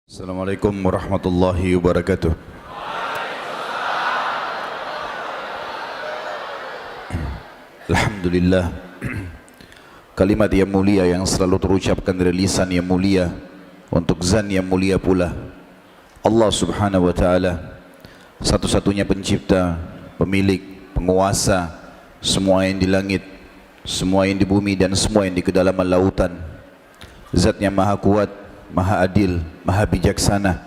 Assalamualaikum warahmatullahi wabarakatuh. Alhamdulillah, kalimat yang mulia yang selalu terucapkan dari lisan yang mulia untuk zat yang mulia pula. Allah subhanahu wa ta'ala satu-satunya pencipta, pemilik, penguasa semua yang di langit, semua yang di bumi dan semua yang di kedalaman lautan. Zat yang maha kuat, maha adil, maha bijaksana.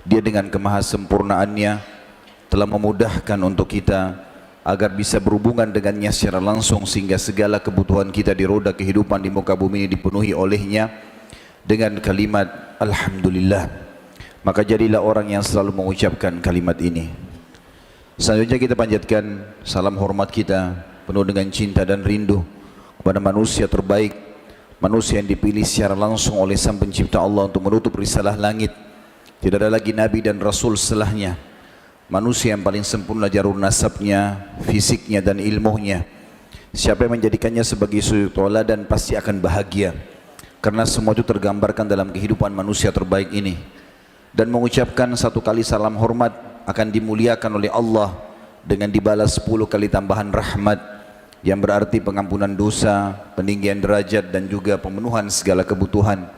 Dia dengan kemahasempurnaannya telah memudahkan untuk kita agar bisa berhubungan dengannya secara langsung, sehingga segala kebutuhan kita di roda kehidupan di muka bumi ini dipenuhi olehnya dengan kalimat Alhamdulillah. Maka jadilah orang yang selalu mengucapkan kalimat ini. Selanjutnya kita panjatkan salam hormat kita penuh dengan cinta dan rindu kepada manusia terbaik, manusia yang dipilih secara langsung oleh Sang Pencipta Allah untuk menutup risalah langit. Tidak ada lagi Nabi dan Rasul setelahnya. Manusia yang paling sempurna jarur nasabnya, fisiknya dan ilmunya. Siapa yang menjadikannya sebagai suri tauladan pasti akan bahagia, karena semua itu tergambarkan dalam kehidupan manusia terbaik ini. Dan mengucapkan satu kali salam hormat akan dimuliakan oleh Allah dengan dibalas 10 kali tambahan rahmat, yang berarti pengampunan dosa, peninggian derajat dan juga pemenuhan segala kebutuhan.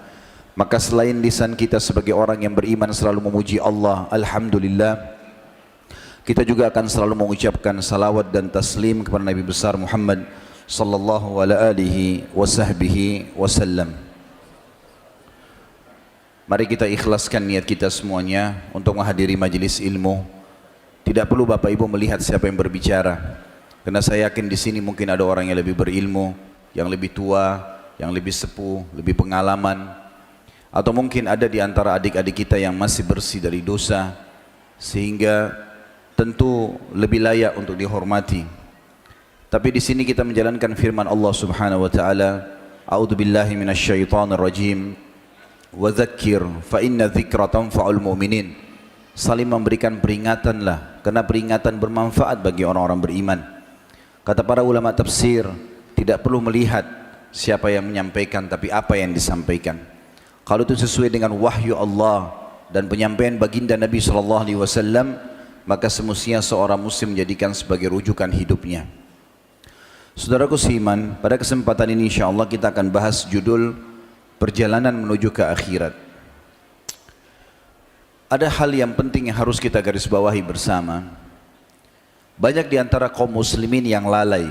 Maka selain lisan kita sebagai orang yang beriman selalu memuji Allah, Alhamdulillah, kita juga akan selalu mengucapkan salawat dan taslim kepada Nabi besar Muhammad sallallahu alaihi wasallam. Mari kita ikhlaskan niat kita semuanya untuk menghadiri majelis ilmu. Tidak perlu Bapak Ibu melihat siapa yang berbicara, karena saya yakin di sini mungkin ada orang yang lebih berilmu, yang lebih tua, yang lebih sepuh, lebih pengalaman, atau mungkin ada di antara adik-adik kita yang masih bersih dari dosa, sehingga tentu lebih layak untuk dihormati. Tapi di sini kita menjalankan firman Allah Subhanahu wa taala, A'udzubillahi minasyaitonir rajim. Wa dzakir fa inna dzikra tanfa'ul mu'minin. Saling memberikan peringatanlah, karena peringatan bermanfaat bagi orang-orang beriman. Kata para ulama tafsir, tidak perlu melihat siapa yang menyampaikan, tapi apa yang disampaikan. Kalau itu sesuai dengan wahyu Allah dan penyampaian baginda Nabi SAW, maka semestinya seorang muslim menjadikan sebagai rujukan hidupnya. Saudaraku seiman, pada kesempatan ini insyaAllah kita akan bahas judul perjalanan menuju ke akhirat. Ada hal yang penting yang harus kita garis bawahi bersama. Banyak di antara kaum muslimin yang lalai.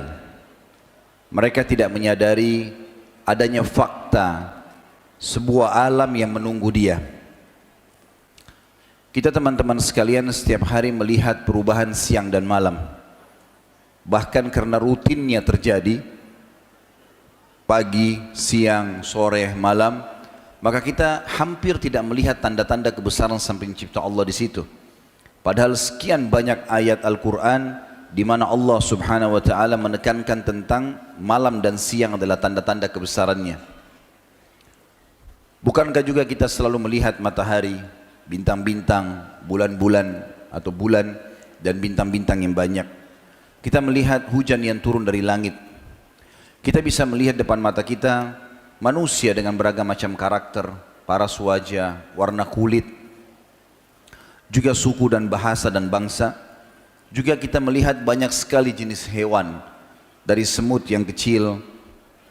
Mereka tidak menyadari adanya fakta sebuah alam yang menunggu dia. Kita teman-teman sekalian setiap hari melihat perubahan siang dan malam. Bahkan karena rutinnya terjadi pagi, siang, sore, malam, maka kita hampir tidak melihat tanda-tanda kebesaran Sang Pencipta Allah di situ. Padahal sekian banyak ayat Al-Quran di mana Allah Subhanahu wa taala menekankan tentang malam dan siang adalah tanda-tanda kebesarannya. Bukankah juga kita selalu melihat matahari, bintang-bintang, bulan-bulan atau bulan dan bintang-bintang yang banyak. Kita melihat hujan yang turun dari langit. Kita bisa melihat depan mata kita manusia dengan beragam macam karakter, paras wajah, warna kulit, juga suku dan bahasa dan bangsa. Juga kita melihat banyak sekali jenis hewan, dari semut yang kecil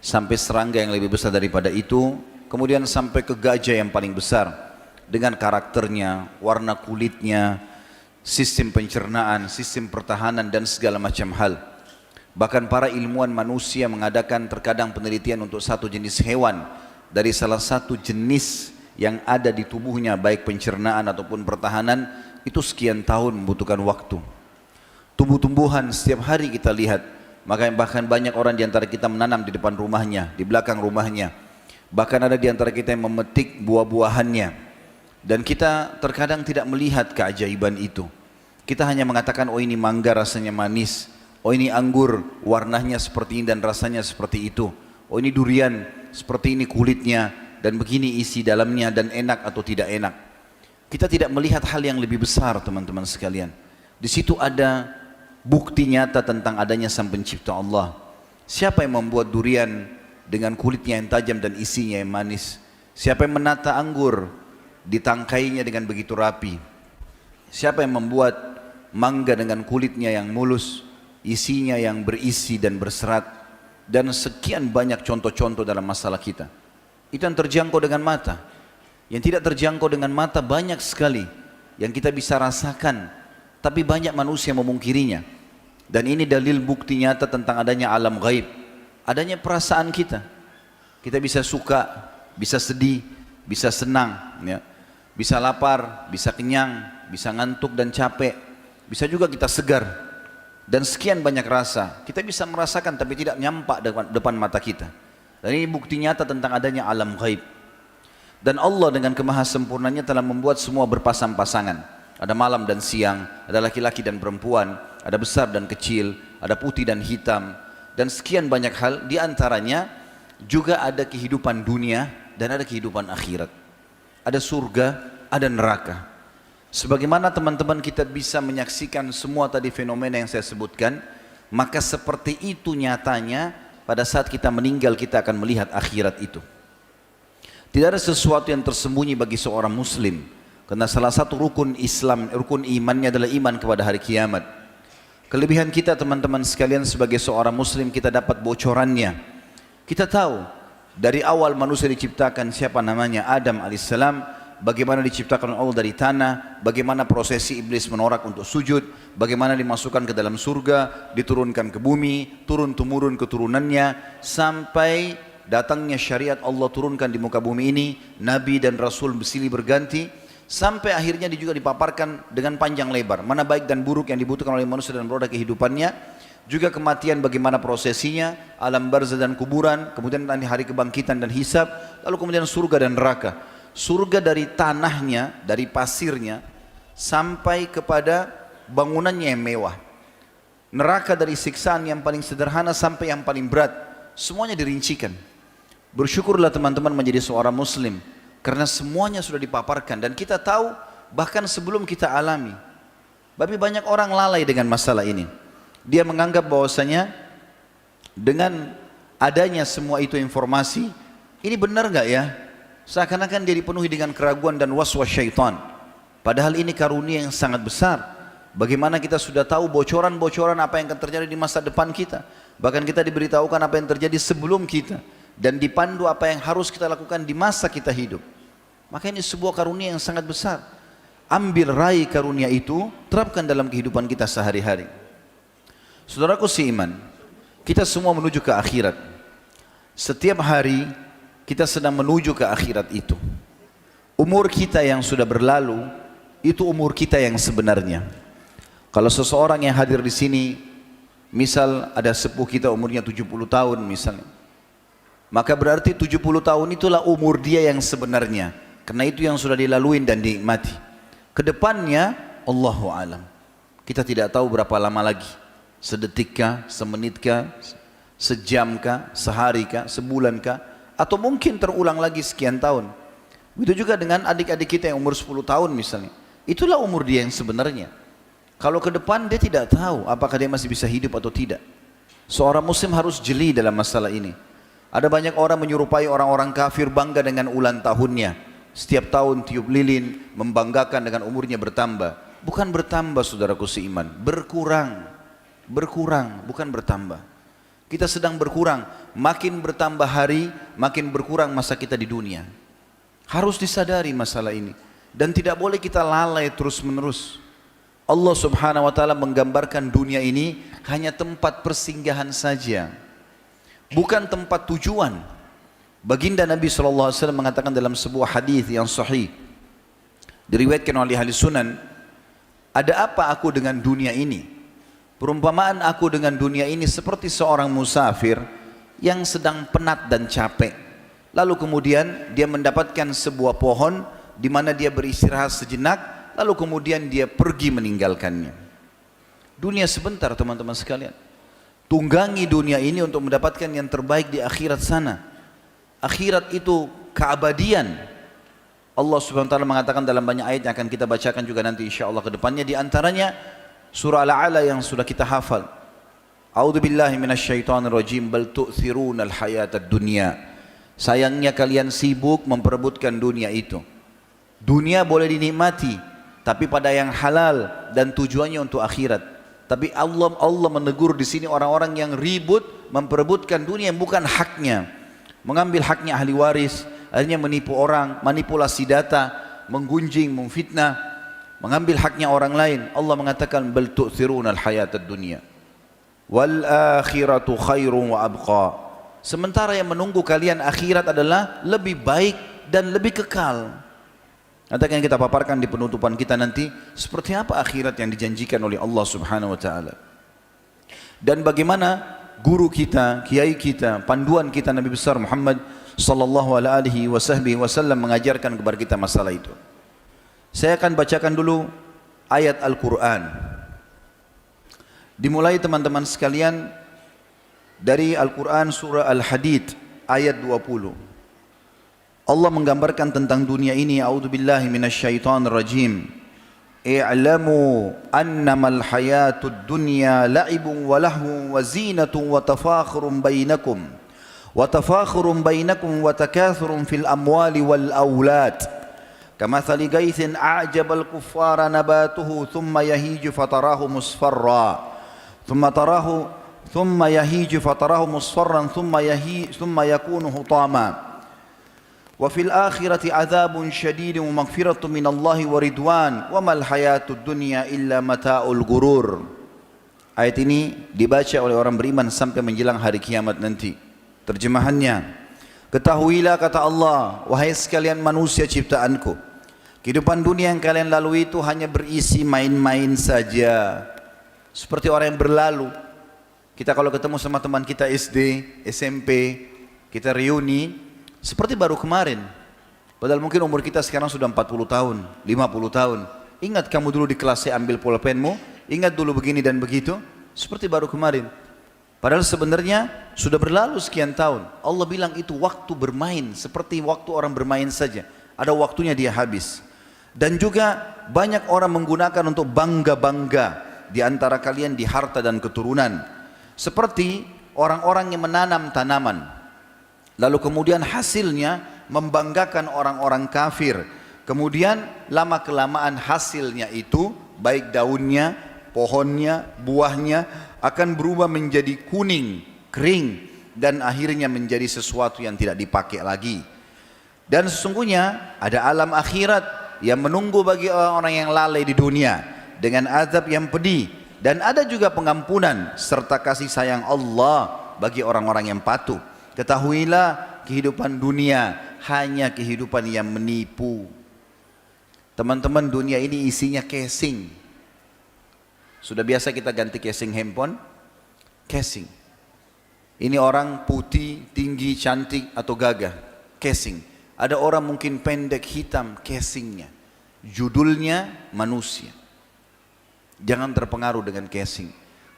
sampai serangga yang lebih besar daripada itu, kemudian sampai ke gajah yang paling besar, dengan karakternya, warna kulitnya, sistem pencernaan, sistem pertahanan dan segala macam hal. Bahkan para ilmuwan manusia mengadakan terkadang penelitian untuk satu jenis hewan dari salah satu jenis yang ada di tubuhnya, baik pencernaan ataupun pertahanan, itu sekian tahun membutuhkan waktu. Tumbuh-tumbuhan setiap hari kita lihat, maka bahkan banyak orang di antara kita menanam di depan rumahnya, di belakang rumahnya. Bahkan ada di antara kita yang memetik buah-buahannya. Dan kita terkadang tidak melihat keajaiban itu. Kita hanya mengatakan, oh ini mangga rasanya manis, oh ini anggur warnanya seperti ini dan rasanya seperti itu, oh ini durian seperti ini kulitnya dan begini isi dalamnya dan enak atau tidak enak. Kita tidak melihat hal yang lebih besar, teman-teman sekalian. Di situ ada bukti nyata tentang adanya Sang Pencipta Allah. Siapa yang membuat durian dengan kulitnya yang tajam dan isinya yang manis? Siapa yang menata anggur ditangkainya dengan begitu rapi. Siapa yang membuat mangga dengan kulitnya yang mulus, isinya yang berisi dan berserat, dan sekian banyak contoh-contoh dalam masalah kita. Itu yang terjangkau dengan mata. Yang tidak terjangkau dengan mata banyak sekali yang kita bisa rasakan, tapi banyak manusia memungkirinya. Dan ini dalil bukti nyata tentang adanya alam gaib, adanya perasaan kita. Kita bisa suka, bisa sedih, bisa senang, ya. Bisa lapar, bisa kenyang, bisa ngantuk dan capek, bisa juga kita segar, dan sekian banyak rasa kita bisa merasakan tapi tidak nyampak depan mata kita. Dan ini bukti nyata tentang adanya alam gaib. Dan Allah dengan kemahasempurnanya telah membuat semua berpasang-pasangan. Ada malam dan siang, ada laki-laki dan perempuan, ada besar dan kecil, ada putih dan hitam, dan sekian banyak hal. Di antaranya juga ada kehidupan dunia dan ada kehidupan akhirat. Ada surga, ada neraka. Sebagaimana teman-teman kita bisa menyaksikan semua tadi fenomena yang saya sebutkan, maka seperti itu nyatanya pada saat kita meninggal kita akan melihat akhirat itu. Tidak ada sesuatu yang tersembunyi bagi seorang muslim, karena salah satu rukun Islam, rukun imannya adalah iman kepada hari kiamat. Kelebihan kita teman-teman sekalian sebagai seorang muslim, kita dapat bocorannya. Kita tahu dari awal manusia diciptakan, siapa namanya, Adam alaihissalam, bagaimana diciptakan Allah dari tanah, bagaimana prosesi iblis menolak untuk sujud, bagaimana dimasukkan ke dalam surga, diturunkan ke bumi, turun-temurun keturunannya, sampai datangnya syariat Allah turunkan di muka bumi ini, nabi dan rasul bersilih berganti, sampai akhirnya dia juga dipaparkan dengan panjang lebar, mana baik dan buruk yang dibutuhkan oleh manusia dalam roda kehidupannya, juga kematian bagaimana prosesinya, alam barzah dan kuburan, kemudian nanti hari kebangkitan dan hisab, lalu kemudian surga dan neraka. Surga dari tanahnya, dari pasirnya, sampai kepada bangunannya yang mewah. Neraka dari siksaan yang paling sederhana sampai yang paling berat, semuanya dirincikan. Bersyukurlah teman-teman menjadi seorang muslim, karena semuanya sudah dipaparkan dan kita tahu bahkan sebelum kita alami. Tapi banyak orang lalai dengan masalah ini. Dia menganggap bahwasanya dengan adanya semua itu informasi, ini benar nggak ya? Seakan-akan dia dipenuhi dengan keraguan dan waswas syaitan. Padahal ini karunia yang sangat besar. Bagaimana kita sudah tahu bocoran-bocoran apa yang akan terjadi di masa depan kita. Bahkan kita diberitahukan apa yang terjadi sebelum kita. Dan dipandu apa yang harus kita lakukan di masa kita hidup. Maka ini sebuah karunia yang sangat besar. Ambil raih karunia itu, terapkan dalam kehidupan kita sehari-hari. Saudaraku seiman, kita semua menuju ke akhirat. Setiap hari kita sedang menuju ke akhirat itu. Umur kita yang sudah berlalu, itu umur kita yang sebenarnya. Kalau seseorang yang hadir di sini, misal ada sepuh kita umurnya 70 tahun misalnya, maka berarti 70 tahun itulah umur dia yang sebenarnya. Karena itu yang sudah dilalui dan dinikmati. Kedepannya, Allahu a'lam. Kita tidak tahu berapa lama lagi. Sedetikkah, semenitkah, sejamkah, seharikah, sebulankah, atau mungkin terulang lagi sekian tahun. Begitu juga dengan adik-adik kita yang umur 10 tahun misalnya. Itulah umur dia yang sebenarnya. Kalau ke depan dia tidak tahu apakah dia masih bisa hidup atau tidak. Seorang muslim harus jeli dalam masalah ini. Ada banyak orang menyerupai orang-orang kafir bangga dengan ulang tahunnya. Setiap tahun tiup lilin, membanggakan dengan umurnya bertambah. Bukan bertambah saudaraku seiman, berkurang. Berkurang, bukan bertambah. Kita sedang berkurang, makin bertambah hari, makin berkurang masa kita di dunia. Harus disadari masalah ini. Dan tidak boleh kita lalai terus menerus. Allah subhanahu wa ta'ala menggambarkan dunia ini hanya tempat persinggahan saja, bukan tempat tujuan. Baginda Nabi SAW mengatakan dalam sebuah hadis yang sahih, diriwayatkan oleh ahli sunan, ada apa aku dengan dunia ini? Perumpamaan aku dengan dunia ini seperti seorang musafir yang sedang penat dan capek. Lalu kemudian dia mendapatkan sebuah pohon di mana dia beristirahat sejenak, lalu kemudian dia pergi meninggalkannya. Dunia sebentar teman-teman sekalian. Tunggangi dunia ini untuk mendapatkan yang terbaik di akhirat sana. Akhirat itu keabadian. Allah subhanahu wa ta'ala mengatakan dalam banyak ayat yang akan kita bacakan juga nanti insyaAllah ke depannya. Di antaranya surah Al-A'la yang sudah kita hafal. A'udzu billahi minasyaitonir rajim, bal tu'thirunal hayatad dunya. Sayangnya kalian sibuk memperebutkan dunia itu. Dunia boleh dinikmati, tapi pada yang halal dan tujuannya untuk akhirat. Tapi Allah menegur di sini orang-orang yang ribut memperebutkan dunia yang bukan haknya, mengambil haknya ahli waris, akhirnya menipu orang, manipulasi data, menggunjing, memfitnah, mengambil haknya orang lain. Allah mengatakan bal tu'thiruna al-hayatad dunya wal akhiratu khairun wa abqa. Sementara yang menunggu kalian akhirat adalah lebih baik dan lebih kekal. Nanti akan kita paparkan di penutupan kita nanti seperti apa akhirat yang dijanjikan oleh Allah Subhanahu wa taala. Dan bagaimana guru kita, kiai kita, panduan kita Nabi besar Muhammad sallallahu alaihi wasallam mengajarkan kepada kita masalah itu. Saya akan bacakan dulu ayat Al-Qur'an. Dimulai teman-teman sekalian dari Al-Qur'an surah Al-Hadid ayat 20. Allah menggambarkan tentang dunia ini. A'udzubillahi minasyaitonir rajim. I'lamu annamal hayatud dunya la'ibun wa lahwun wa zinatun wa tafakhurun bainakum wa takathurun fil amwali wal aulad kamathali gaithin a'jabal kuffara nabatuhu thumma yahiju fatarahu musfarran thumma yakunu hutama wa fil akhirati adzabun syadidun wa maghfiratun minallahi wa ridwan wa mal hayatud dunya illa mata'ul gurur. Ayat ini dibaca oleh orang beriman sampai menjelang hari kiamat nanti. Terjemahannya, ketahuilah kata Allah, wahai sekalian manusia ciptaanku, kehidupan dunia yang kalian lalui itu hanya berisi main-main saja. Seperti orang yang berlalu. Kita kalau ketemu sama teman kita SD, SMP, kita reuni seperti baru kemarin. Padahal mungkin umur kita sekarang sudah 40 tahun, 50 tahun. Ingat kamu dulu di kelas saya ambil pulpenmu, ingat dulu begini dan begitu, seperti baru kemarin. Padahal sebenarnya sudah berlalu sekian tahun. Allah bilang itu waktu bermain, seperti waktu orang bermain saja. Ada waktunya dia habis. Dan juga banyak orang menggunakan untuk bangga-bangga di antara kalian di harta dan keturunan. Seperti orang-orang yang menanam tanaman, lalu kemudian hasilnya membanggakan orang-orang kafir. Kemudian lama-kelamaan hasilnya itu, baik daunnya, pohonnya, buahnya akan berubah menjadi kuning, kering, dan akhirnya menjadi sesuatu yang tidak dipakai lagi. Dan sesungguhnya ada alam akhirat yang menunggu bagi orang-orang yang lalai di dunia dengan azab yang pedih. Dan ada juga pengampunan serta kasih sayang Allah bagi orang-orang yang patuh. Ketahuilah kehidupan dunia hanya kehidupan yang menipu. Teman-teman, dunia ini isinya casing. Sudah biasa kita ganti casing handphone, casing. Ini orang putih, tinggi, cantik atau gagah, casing. Ada orang mungkin pendek, hitam, casingnya. Judulnya manusia. Jangan terpengaruh dengan casing.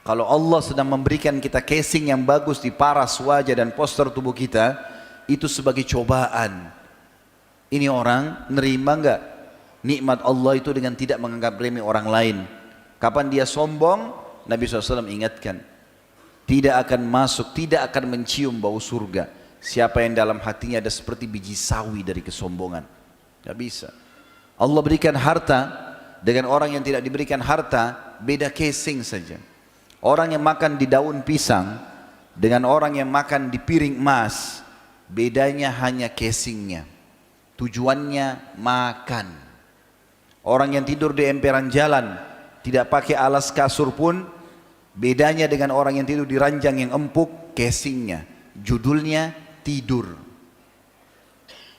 Kalau Allah sedang memberikan kita casing yang bagus di paras wajah dan poster tubuh kita, itu sebagai cobaan. Ini orang nerima enggak nikmat Allah itu dengan tidak menganggap remeh orang lain. Kapan dia sombong, Nabi SAW ingatkan, tidak akan masuk, tidak akan mencium bau surga siapa yang dalam hatinya ada seperti biji sawi dari kesombongan. Tidak bisa. Allah berikan harta dengan orang yang tidak diberikan harta, beda casing saja. Orang yang makan di daun pisang dengan orang yang makan di piring emas, bedanya hanya casingnya. Tujuannya makan. Orang yang tidur di emperan jalan, tidak pakai alas kasur pun, bedanya dengan orang yang tidur di ranjang yang empuk, casingnya. Judulnya tidur.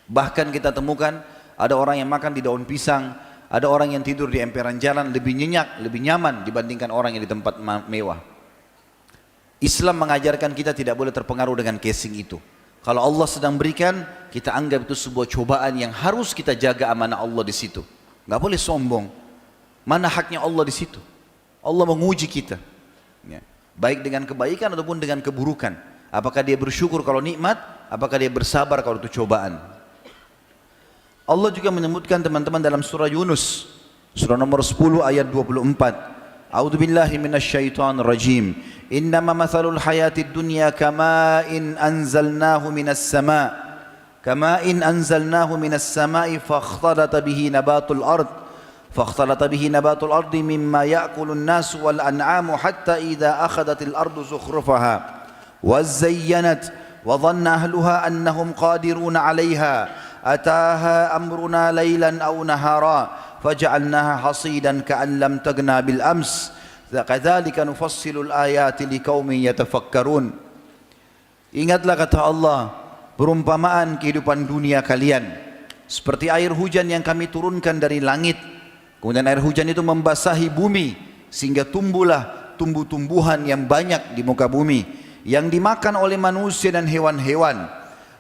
Bahkan kita temukan ada orang yang makan di daun pisang, ada orang yang tidur di emperan jalan lebih nyenyak, lebih nyaman dibandingkan orang yang di tempat mewah. Islam mengajarkan kita tidak boleh terpengaruh dengan casing itu. Kalau Allah sedang berikan, kita anggap itu sebuah cobaan yang harus kita jaga amanah Allah di situ. Nggak boleh sombong. Mana haknya Allah di situ? Allah menguji kita. Ya. Baik dengan kebaikan ataupun dengan keburukan. Apakah dia bersyukur kalau nikmat? Apakah dia bersabar kalau itu cobaan? Allah juga menyebutkan teman-teman dalam surah Yunus, surah nomor 10 ayat 24. A'udzubillahi minasyaitonir rajim. Innama mathalul hayatid dunya kama'in anzalnahu minas sama' Kama'in anzalnahu minas sama'i fakhtalata bihi nabatul ard فاختلط به نبات الأرض مما يأكل الناس والأنعام حتى إذا أخذت الأرض زخرفها وزينت وظن أهلها أنهم قادرون عليها أتاها أمرنا ليلا أو نهارا فجعلناها حصيدا كأن لم تغن بالأمس كذلك نفصل الآيات لقوم يتفكرون. Ingatlah kata Allah, perumpamaan kehidupan dunia kalian seperti air hujan yang kami turunkan dari langit. Kemudian air hujan itu membasahi bumi sehingga tumbuhlah tumbuh-tumbuhan yang banyak di muka bumi yang dimakan oleh manusia dan hewan-hewan.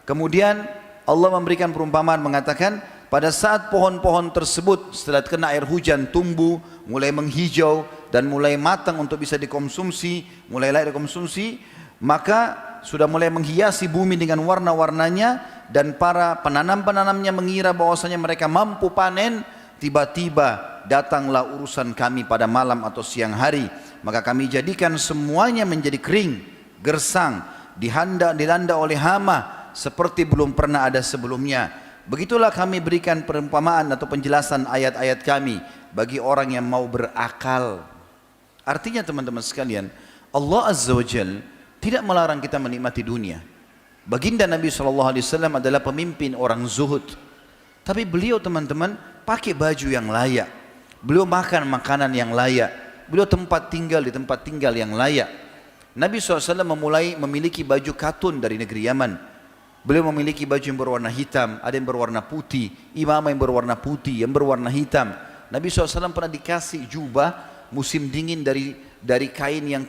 Kemudian Allah memberikan perumpamaan mengatakan pada saat pohon-pohon tersebut setelah kena air hujan tumbuh, mulai menghijau dan mulai matang untuk bisa dikonsumsi, mulai layak dikonsumsi, maka sudah mulai menghiasi bumi dengan warna-warnanya dan para penanam-penanamnya mengira bahwasanya mereka mampu panen. Tiba-tiba datanglah urusan kami pada malam atau siang hari, maka kami jadikan semuanya menjadi kering, gersang, dilanda oleh hama seperti belum pernah ada sebelumnya. Begitulah kami berikan perumpamaan atau penjelasan ayat-ayat kami bagi orang yang mau berakal. Artinya teman-teman sekalian, Allah Azza wa Jalla tidak melarang kita menikmati dunia. Baginda Nabi SAW adalah pemimpin orang zuhud, tapi beliau teman-teman pakai baju yang layak, beliau makan makanan yang layak, beliau tempat tinggal di tempat tinggal yang layak. Nabi SAW memulai memiliki baju katun dari negeri Yaman. Beliau memiliki baju yang berwarna hitam, ada yang berwarna putih, imamah yang berwarna putih, yang berwarna hitam. Nabi SAW pernah dikasih jubah musim dingin dari kain yang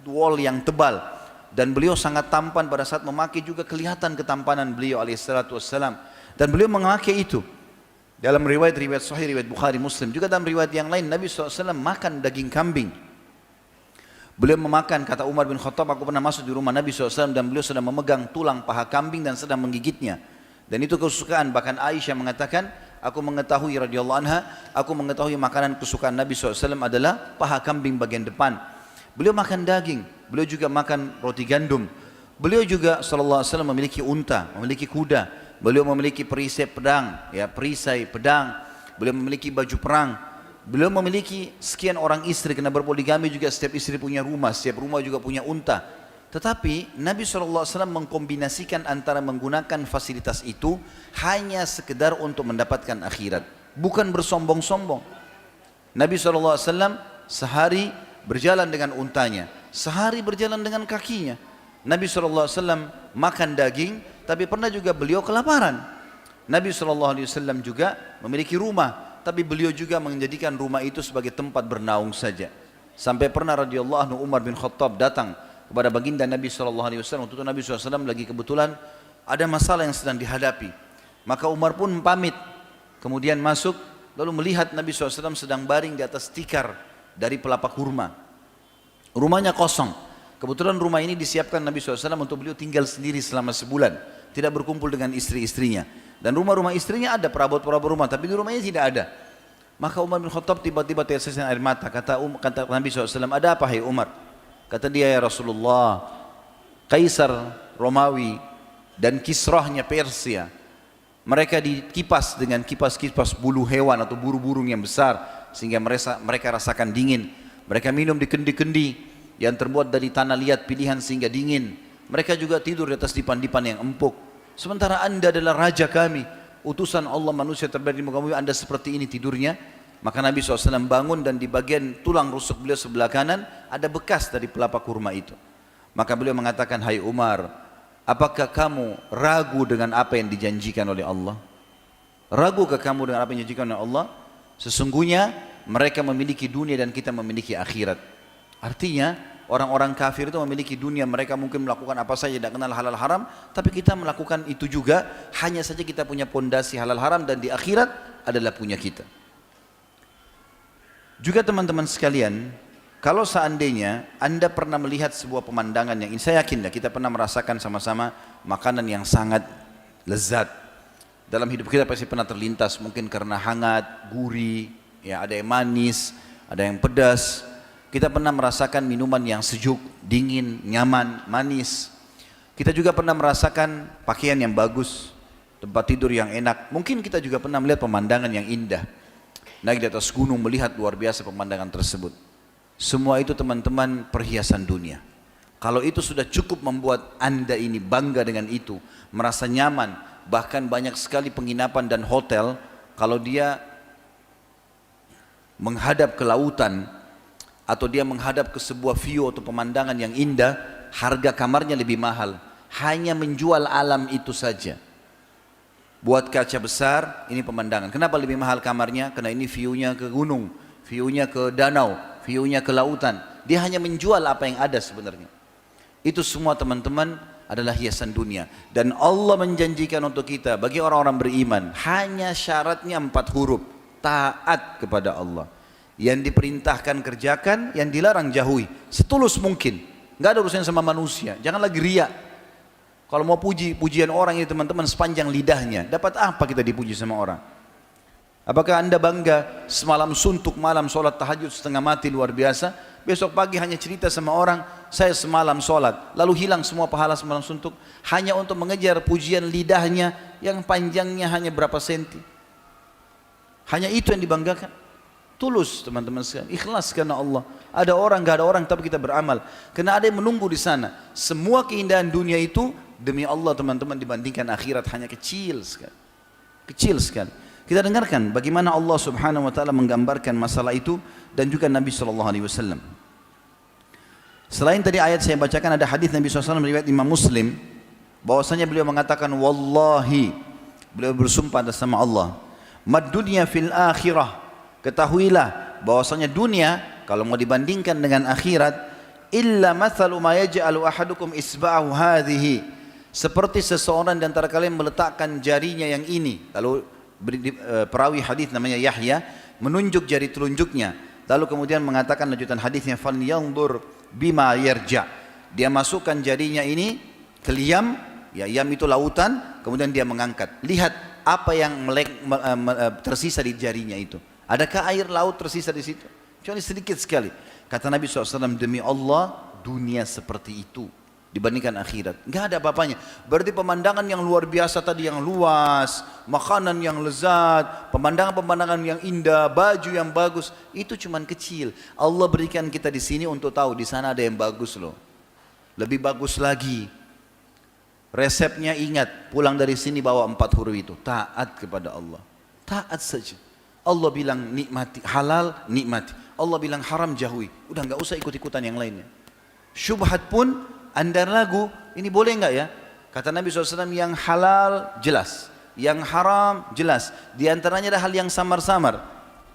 wol yang tebal, dan beliau sangat tampan pada saat memakai, juga kelihatan ketampanan beliau alaihissalatu wassalam, dan beliau memakai itu. Dalam riwayat sahih, riwayat Bukhari, Muslim, juga dalam riwayat yang lain, Nabi SAW makan daging kambing. Beliau memakan, kata Umar bin Khattab, aku pernah masuk di rumah Nabi SAW dan beliau sedang memegang tulang paha kambing dan sedang menggigitnya. Dan itu kesukaan, bahkan Aisyah mengatakan, aku mengetahui radhiyallahu anha, aku mengetahui makanan kesukaan Nabi SAW adalah paha kambing bagian depan. Beliau makan daging, beliau juga makan roti gandum. Beliau juga SAW memiliki unta, memiliki kuda. Beliau memiliki perisai pedang, pedang. Beliau memiliki baju perang. Beliau memiliki sekian orang istri, karena berpoligami juga setiap istri punya rumah, setiap rumah juga punya unta. Tetapi Nabi SAW mengkombinasikan antara menggunakan fasilitas itu hanya sekedar untuk mendapatkan akhirat, bukan bersombong-sombong. Nabi SAW sehari berjalan dengan untanya, sehari berjalan dengan kakinya. Nabi SAW makan daging, tapi pernah juga beliau kelaparan. Nabi SAW juga memiliki rumah, tapi beliau juga menjadikan rumah itu sebagai tempat bernaung saja. Sampai pernah radhiyallahu anhu Umar bin Khattab datang kepada baginda Nabi SAW. Waktu itu Nabi SAW lagi kebetulan ada masalah yang sedang dihadapi. Maka Umar pun pamit, kemudian masuk, lalu melihat Nabi SAW sedang baring di atas tikar dari pelapa kurma. Rumahnya kosong. Kebetulan rumah ini disiapkan Nabi SAW untuk beliau tinggal sendiri selama sebulan, tidak berkumpul dengan istri-istrinya. Dan rumah-rumah istrinya ada, perabot-perabot rumah, tapi di rumahnya tidak ada. Maka Umar bin Khattab tiba-tiba tetesan air mata. Kata Nabi SAW, ada apa hai Umar? Kata dia, ya Rasulullah, Kaisar Romawi dan Kisrahnya Persia, mereka dikipas dengan kipas-kipas bulu hewan atau buru-burung yang besar, sehingga mereka rasakan dingin. Mereka minum di kendi-kendi yang terbuat dari tanah liat pilihan sehingga dingin. Mereka juga tidur di atas dipan-dipan yang empuk. Sementara anda adalah raja kami, utusan Allah, manusia terbaik di muka bumi, anda seperti ini tidurnya. Maka Nabi SAW bangun dan di bagian tulang rusuk beliau sebelah kanan ada bekas dari pelapa kurma itu. Maka beliau mengatakan, hai Umar, apakah kamu ragu dengan apa yang dijanjikan oleh Allah? Ragukah kamu dengan apa yang dijanjikan oleh Allah? Sesungguhnya mereka memiliki dunia dan kita memiliki akhirat. Artinya orang-orang kafir itu memiliki dunia, mereka mungkin melakukan apa saja, tidak kenal halal haram, tapi kita melakukan itu juga, hanya saja kita punya pondasi halal haram dan di akhirat adalah punya kita. Juga teman-teman sekalian, kalau seandainya anda pernah melihat sebuah pemandangan yang saya yakin kita pernah merasakan sama-sama makanan yang sangat lezat. Dalam hidup kita pasti pernah terlintas, mungkin karena hangat, gurih, ya ada yang manis, ada yang pedas. Kita pernah merasakan minuman yang sejuk, dingin, nyaman, manis. Kita juga pernah merasakan pakaian yang bagus, tempat tidur yang enak. Mungkin kita juga pernah melihat pemandangan yang indah. Naik di atas gunung melihat luar biasa pemandangan tersebut. Semua itu teman-teman perhiasan dunia. Kalau itu sudah cukup membuat Anda ini bangga dengan itu, merasa nyaman, bahkan banyak sekali penginapan dan hotel, kalau dia menghadap ke lautan, atau dia menghadap ke sebuah view atau pemandangan yang indah, harga kamarnya lebih mahal. Hanya menjual alam itu saja. Buat kaca besar, ini pemandangan. Kenapa lebih mahal kamarnya? Karena ini view-nya ke gunung, view-nya ke danau, view-nya ke lautan. Dia hanya menjual apa yang ada sebenarnya. Itu semua teman-teman adalah hiasan dunia. Dan Allah menjanjikan untuk kita, bagi orang-orang beriman, hanya syaratnya 4 huruf. Taat kepada Allah. Yang diperintahkan kerjakan, yang dilarang jauhi. Setulus mungkin. Nggak ada urusan sama manusia. Jangan lagi riak. Kalau mau pujian orang ini teman-teman sepanjang lidahnya. Dapat apa kita dipuji sama orang? Apakah Anda bangga semalam suntuk malam sholat tahajud setengah mati luar biasa? Besok pagi hanya cerita sama orang, saya semalam sholat. Lalu hilang semua pahala semalam suntuk. Hanya untuk mengejar pujian lidahnya yang panjangnya hanya berapa senti. Hanya itu yang dibanggakan. Tulus teman-teman sekalian, ikhlas karena Allah. Ada orang, gak ada orang, tapi kita beramal. Karena ada yang menunggu di sana. Semua keindahan dunia itu demi Allah teman-teman dibandingkan akhirat hanya kecil sekali. Kecil sekali. Kita dengarkan bagaimana Allah Subhanahu wa taala menggambarkan masalah itu dan juga Nabi sallallahu alaihi wasallam. Selain tadi ayat saya bacakan, ada hadis Nabi SAW riwayat Imam Muslim bahwasanya beliau mengatakan wallahi, beliau bersumpah atas nama Allah, mad dunya fil akhirah. Ketahuilah bahwasanya dunia kalau mau dibandingkan dengan akhirat, illa mathalu ma yaj'alu ahadukum isba'ahu hadhihi, seperti seseorang di antara kalian meletakkan jarinya yang ini. Lalu perawi hadis namanya Yahya menunjuk jari telunjuknya, lalu kemudian mengatakan lanjutan hadisnya, falyanzur bima yarja, dia masukkan jarinya ini ke liam, ya yam itu lautan, kemudian dia mengangkat, lihat apa yang tersisa di jarinya itu. Adakah air laut tersisa di situ? Kecuali sedikit sekali. Kata Nabi SAW, demi Allah dunia seperti itu dibandingkan akhirat. Nggak ada apa-apanya. Berarti pemandangan yang luar biasa tadi, yang luas, makanan yang lezat, pemandangan-pemandangan yang indah, baju yang bagus, itu cuman kecil. Allah berikan kita di sini untuk tahu di sana ada yang bagus loh. Lebih bagus lagi. Resepnya ingat, pulang dari sini bawa 4 huruf itu. Taat kepada Allah. Taat saja. Allah bilang nikmati, halal nikmati. Allah bilang haram jauhi. Udah nggak usah ikut-ikutan yang lainnya. Syubhat pun Anda ragu, ini boleh nggak ya? Kata Nabi SAW, yang halal jelas, yang haram jelas. Di antaranya ada hal yang samar-samar.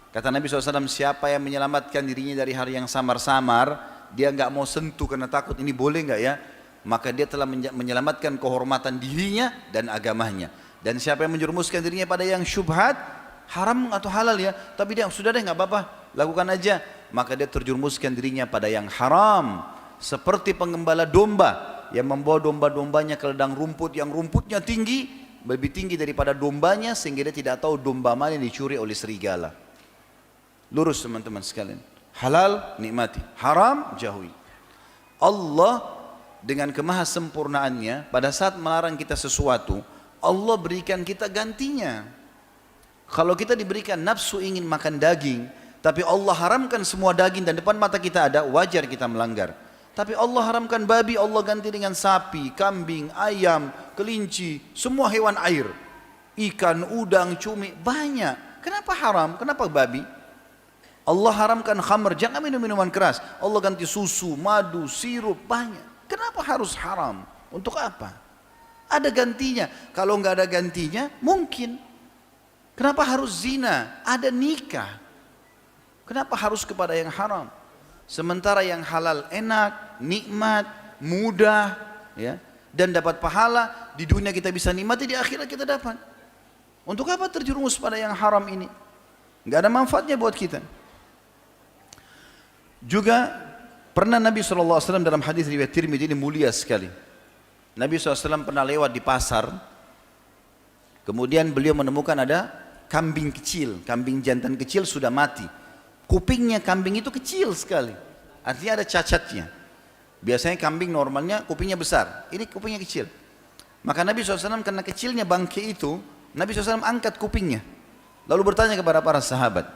Kata Nabi SAW, siapa yang menyelamatkan dirinya dari hal yang samar-samar, dia nggak mau sentuh karena takut, ini boleh nggak ya? Maka dia telah menyelamatkan kehormatan dirinya dan agamanya. Dan siapa yang menjerumuskan dirinya pada yang syubhat, haram atau halal ya, tapi dia sudah deh nggak apa-apa, lakukan aja, maka dia terjerumuskan dirinya pada yang haram. Seperti penggembala domba yang membawa domba-dombanya ke ladang rumput yang rumputnya tinggi, lebih tinggi daripada dombanya, sehingga dia tidak tahu domba mana yang dicuri oleh serigala. Lurus teman-teman sekalian, halal nikmati, haram jauhi. Allah dengan kemahasempurnaannya pada saat melarang kita sesuatu, Allah berikan kita gantinya. Kalau kita diberikan nafsu ingin makan daging, tapi Allah haramkan semua daging dan depan mata kita ada, wajar kita melanggar. Tapi Allah haramkan babi, Allah ganti dengan sapi, kambing, ayam, kelinci, semua hewan air. Ikan, udang, cumi, banyak. Kenapa haram? Kenapa babi? Allah haramkan khamr, jangan minum minuman keras. Allah ganti susu, madu, sirup, banyak. Kenapa harus haram? Untuk apa? Ada gantinya. Kalau nggak ada gantinya, mungkin. Kenapa harus zina? Ada nikah. Kenapa harus kepada yang haram? Sementara yang halal enak, nikmat, mudah, ya, dan dapat pahala. Di dunia kita bisa nikmati, di akhirat kita dapat. Untuk apa terjerumus pada yang haram ini? Nggak ada manfaatnya buat kita. Juga pernah Nabi SAW dalam hadis riwayat Tirmidzi, ini mulia sekali. Nabi SAW pernah lewat di pasar, kemudian beliau menemukan ada kambing kecil, kambing jantan kecil sudah mati. Kupingnya kambing itu kecil sekali, artinya ada cacatnya. Biasanya kambing normalnya kupingnya besar, ini kupingnya kecil. Maka Nabi SAW karena kecilnya bangkai itu, Nabi SAW angkat kupingnya. Lalu bertanya kepada para sahabat,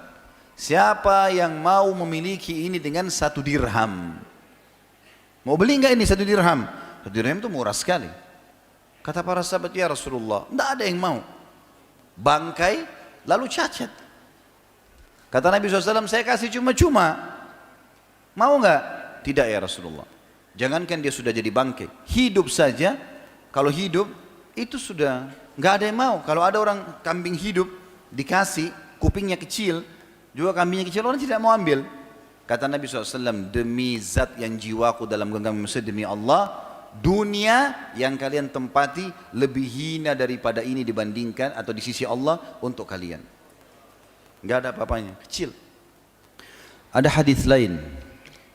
siapa yang mau memiliki ini dengan 1 dirham? Mau beli enggak ini 1 dirham? 1 dirham itu murah sekali. Kata para sahabat, ya Rasulullah, tidak ada yang mau. Bangkai lalu cacat. Kata Nabi SAW, saya kasih cuma-cuma. Mau enggak? Tidak ya Rasulullah. Jangankan dia sudah jadi bangkai, hidup saja. Kalau hidup itu sudah nggak ada yang mau. Kalau ada orang kambing hidup dikasih kupingnya kecil, juga kambingnya kecil, orang tidak mau ambil. Kata Nabi SAW, demi zat yang jiwaku dalam genggaman manusia, demi Allah, dunia yang kalian tempati lebih hina daripada ini dibandingkan atau di sisi Allah untuk kalian. Nggak ada apa-apanya, kecil. Ada hadis lain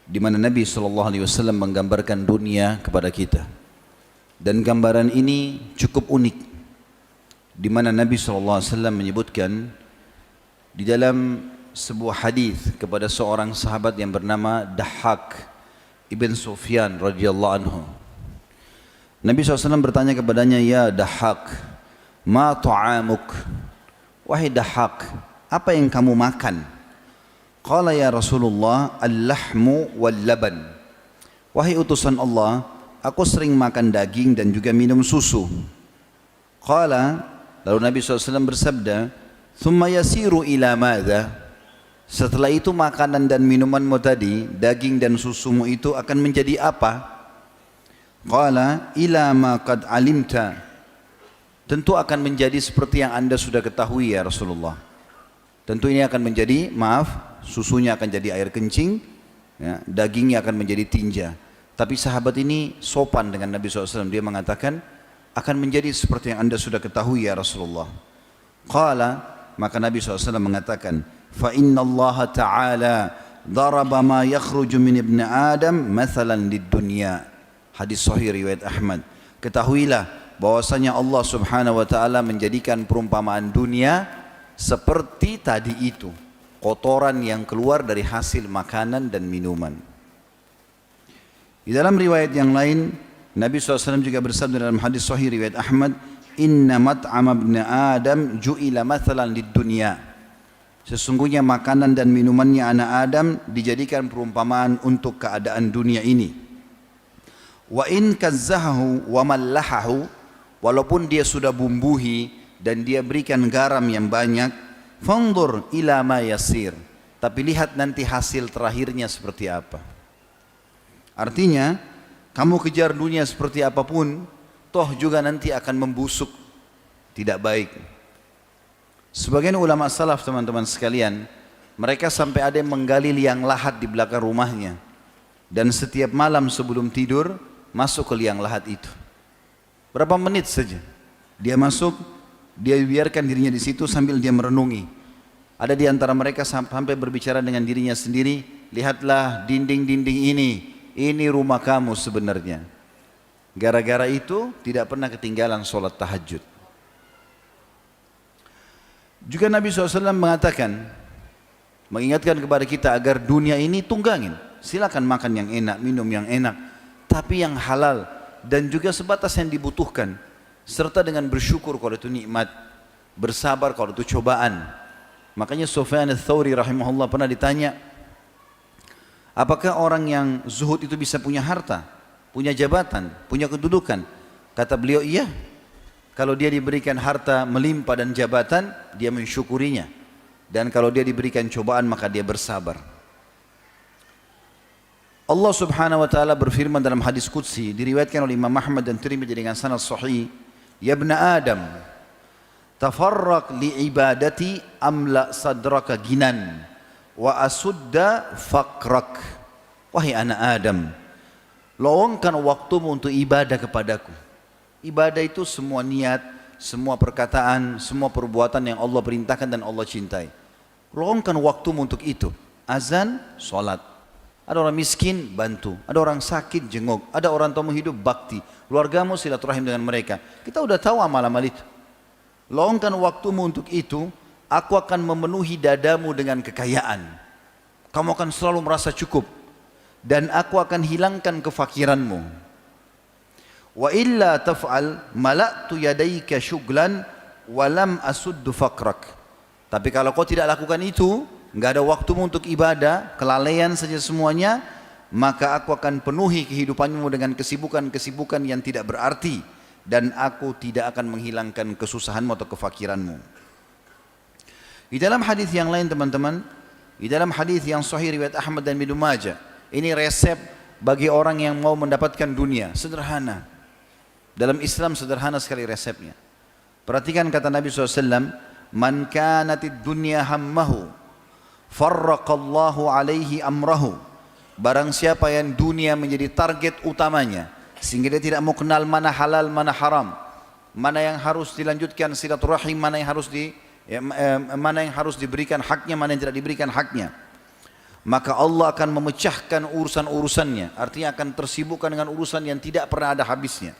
di mana Nabi SAW menggambarkan dunia kepada kita. Dan gambaran ini cukup unik, di mana Nabi SAW menyebutkan di dalam sebuah hadis kepada seorang sahabat yang bernama Dahhak ibn Sufyan radhiyallahu anhu. Nabi SAW bertanya kepadanya, ya Dahhak, ma ta'amuk? Wahai Dahhak, apa yang kamu makan? Qala ya Rasulullah, al-lahmu wal-laban. Wahai utusan Allah, aku sering makan daging dan juga minum susu. Qala, lalu Nabi SAW bersabda, thumma yasiru ila madha? Setelah itu makanan dan minumanmu tadi, daging dan susumu itu akan menjadi apa? Qala, ila ma qad alimta. Tentu akan menjadi seperti yang anda sudah ketahui ya Rasulullah. Tentu ini akan menjadi, susunya akan jadi air kencing, ya, dagingnya akan menjadi tinja. Tapi sahabat ini sopan dengan Nabi SAW. Dia mengatakan, akan menjadi seperti yang anda sudah ketahui ya Rasulullah. Qala, maka Nabi SAW mengatakan, fa inna Allah Ta'ala daraba ma yakhruju min ibn Adam mathalan lid dunya. Hadis sahih riwayat Ahmad. Ketahuilah bahwasanya Allah Subhanahu wa Ta'ala menjadikan perumpamaan dunia seperti tadi itu, kotoran yang keluar dari hasil makanan dan minuman. Di dalam riwayat yang lain, Nabi SAW juga bersabda dalam hadis sahih riwayat Ahmad, inna mat'am ibn Adam ju'ila mathalan lid dunya. Sesungguhnya makanan dan minumannya anak Adam dijadikan perumpamaan untuk keadaan dunia ini. Wa in kazzahahu wa mallahahu, walaupun dia sudah bumbuhi dan dia berikan garam yang banyak, fanzur ila ma yasir, tapi lihat nanti hasil terakhirnya seperti apa. Artinya, kamu kejar dunia seperti apapun, toh juga nanti akan membusuk, tidak baik. Sebagian ulama salaf teman-teman sekalian, mereka sampai ada yang menggali liang lahat di belakang rumahnya, dan setiap malam sebelum tidur masuk ke liang lahat itu. Berapa menit saja dia masuk, dia biarkan dirinya di situ sambil dia merenungi. Ada di antara mereka sampai berbicara dengan dirinya sendiri, lihatlah dinding-dinding ini rumah kamu sebenarnya. Gara-gara itu tidak pernah ketinggalan sholat tahajud. Juga Nabi SAW mengatakan, mengingatkan kepada kita agar dunia ini tunggangin. Silakan makan yang enak, minum yang enak, tapi yang halal dan juga sebatas yang dibutuhkan. Serta dengan bersyukur kalau itu nikmat, bersabar kalau itu cobaan. Makanya Sufyan ats-Tsauri rahimahullah pernah ditanya, apakah orang yang zuhud itu bisa punya harta, punya jabatan, punya kedudukan? Kata beliau, iya. Kalau dia diberikan harta melimpah dan jabatan, dia mensyukurinya. Dan kalau dia diberikan cobaan, maka dia bersabar. Allah Subhanahu wa Ta'ala berfirman dalam hadis qudsi, diriwayatkan oleh Imam Ahmad dan Tirmidzi dengan sanad sahih, ya ibn Adam, tafarraq li ibadati amla sadraka ginan wa asudda faqrak. Wahai anak Adam, lowongkan waktumu untuk ibadah kepadaku. Ibadah itu semua niat, semua perkataan, semua perbuatan yang Allah perintahkan dan Allah cintai. Lowongkan waktumu untuk itu. Azan, sholat. Ada orang miskin, bantu. Ada orang sakit, jenguk. Ada orang tua hidup, bakti. Keluargamu silaturahim dengan mereka. Kita udah tahu amal-amal itu. Lowongkan waktumu untuk itu. Aku akan memenuhi dadamu dengan kekayaan. Kamu akan selalu merasa cukup. Dan aku akan hilangkan kefakiranmu. Wa illa taf'al mala'tu yadayka syuglan wa lam asuddu faqrak. Tapi kalau kau tidak lakukan itu, enggak ada waktumu untuk ibadah, kelalaian saja semuanya, maka aku akan penuhi kehidupanmu dengan kesibukan-kesibukan yang tidak berarti, dan aku tidak akan menghilangkan kesusahanmu atau kefakiranmu. Di dalam hadis yang lain teman-teman, di dalam hadis yang sahih riwayat Ahmad dan Ibnu Majah, ini resep bagi orang yang mau mendapatkan dunia, sederhana. Dalam Islam sederhana sekali resepnya. Perhatikan kata Nabi SAW, man kanatid dunya hammahu, farraqallahu alaihi amrahu. Barang siapa yang dunia menjadi target utamanya, sehingga dia tidak mau kenal mana halal, mana haram, mana yang harus dilanjutkan silaturahim, mana yang harus diberikan haknya, mana yang tidak diberikan haknya, maka Allah akan memecahkan urusan-urusannya. Artinya akan tersibukkan dengan urusan yang tidak pernah ada habisnya.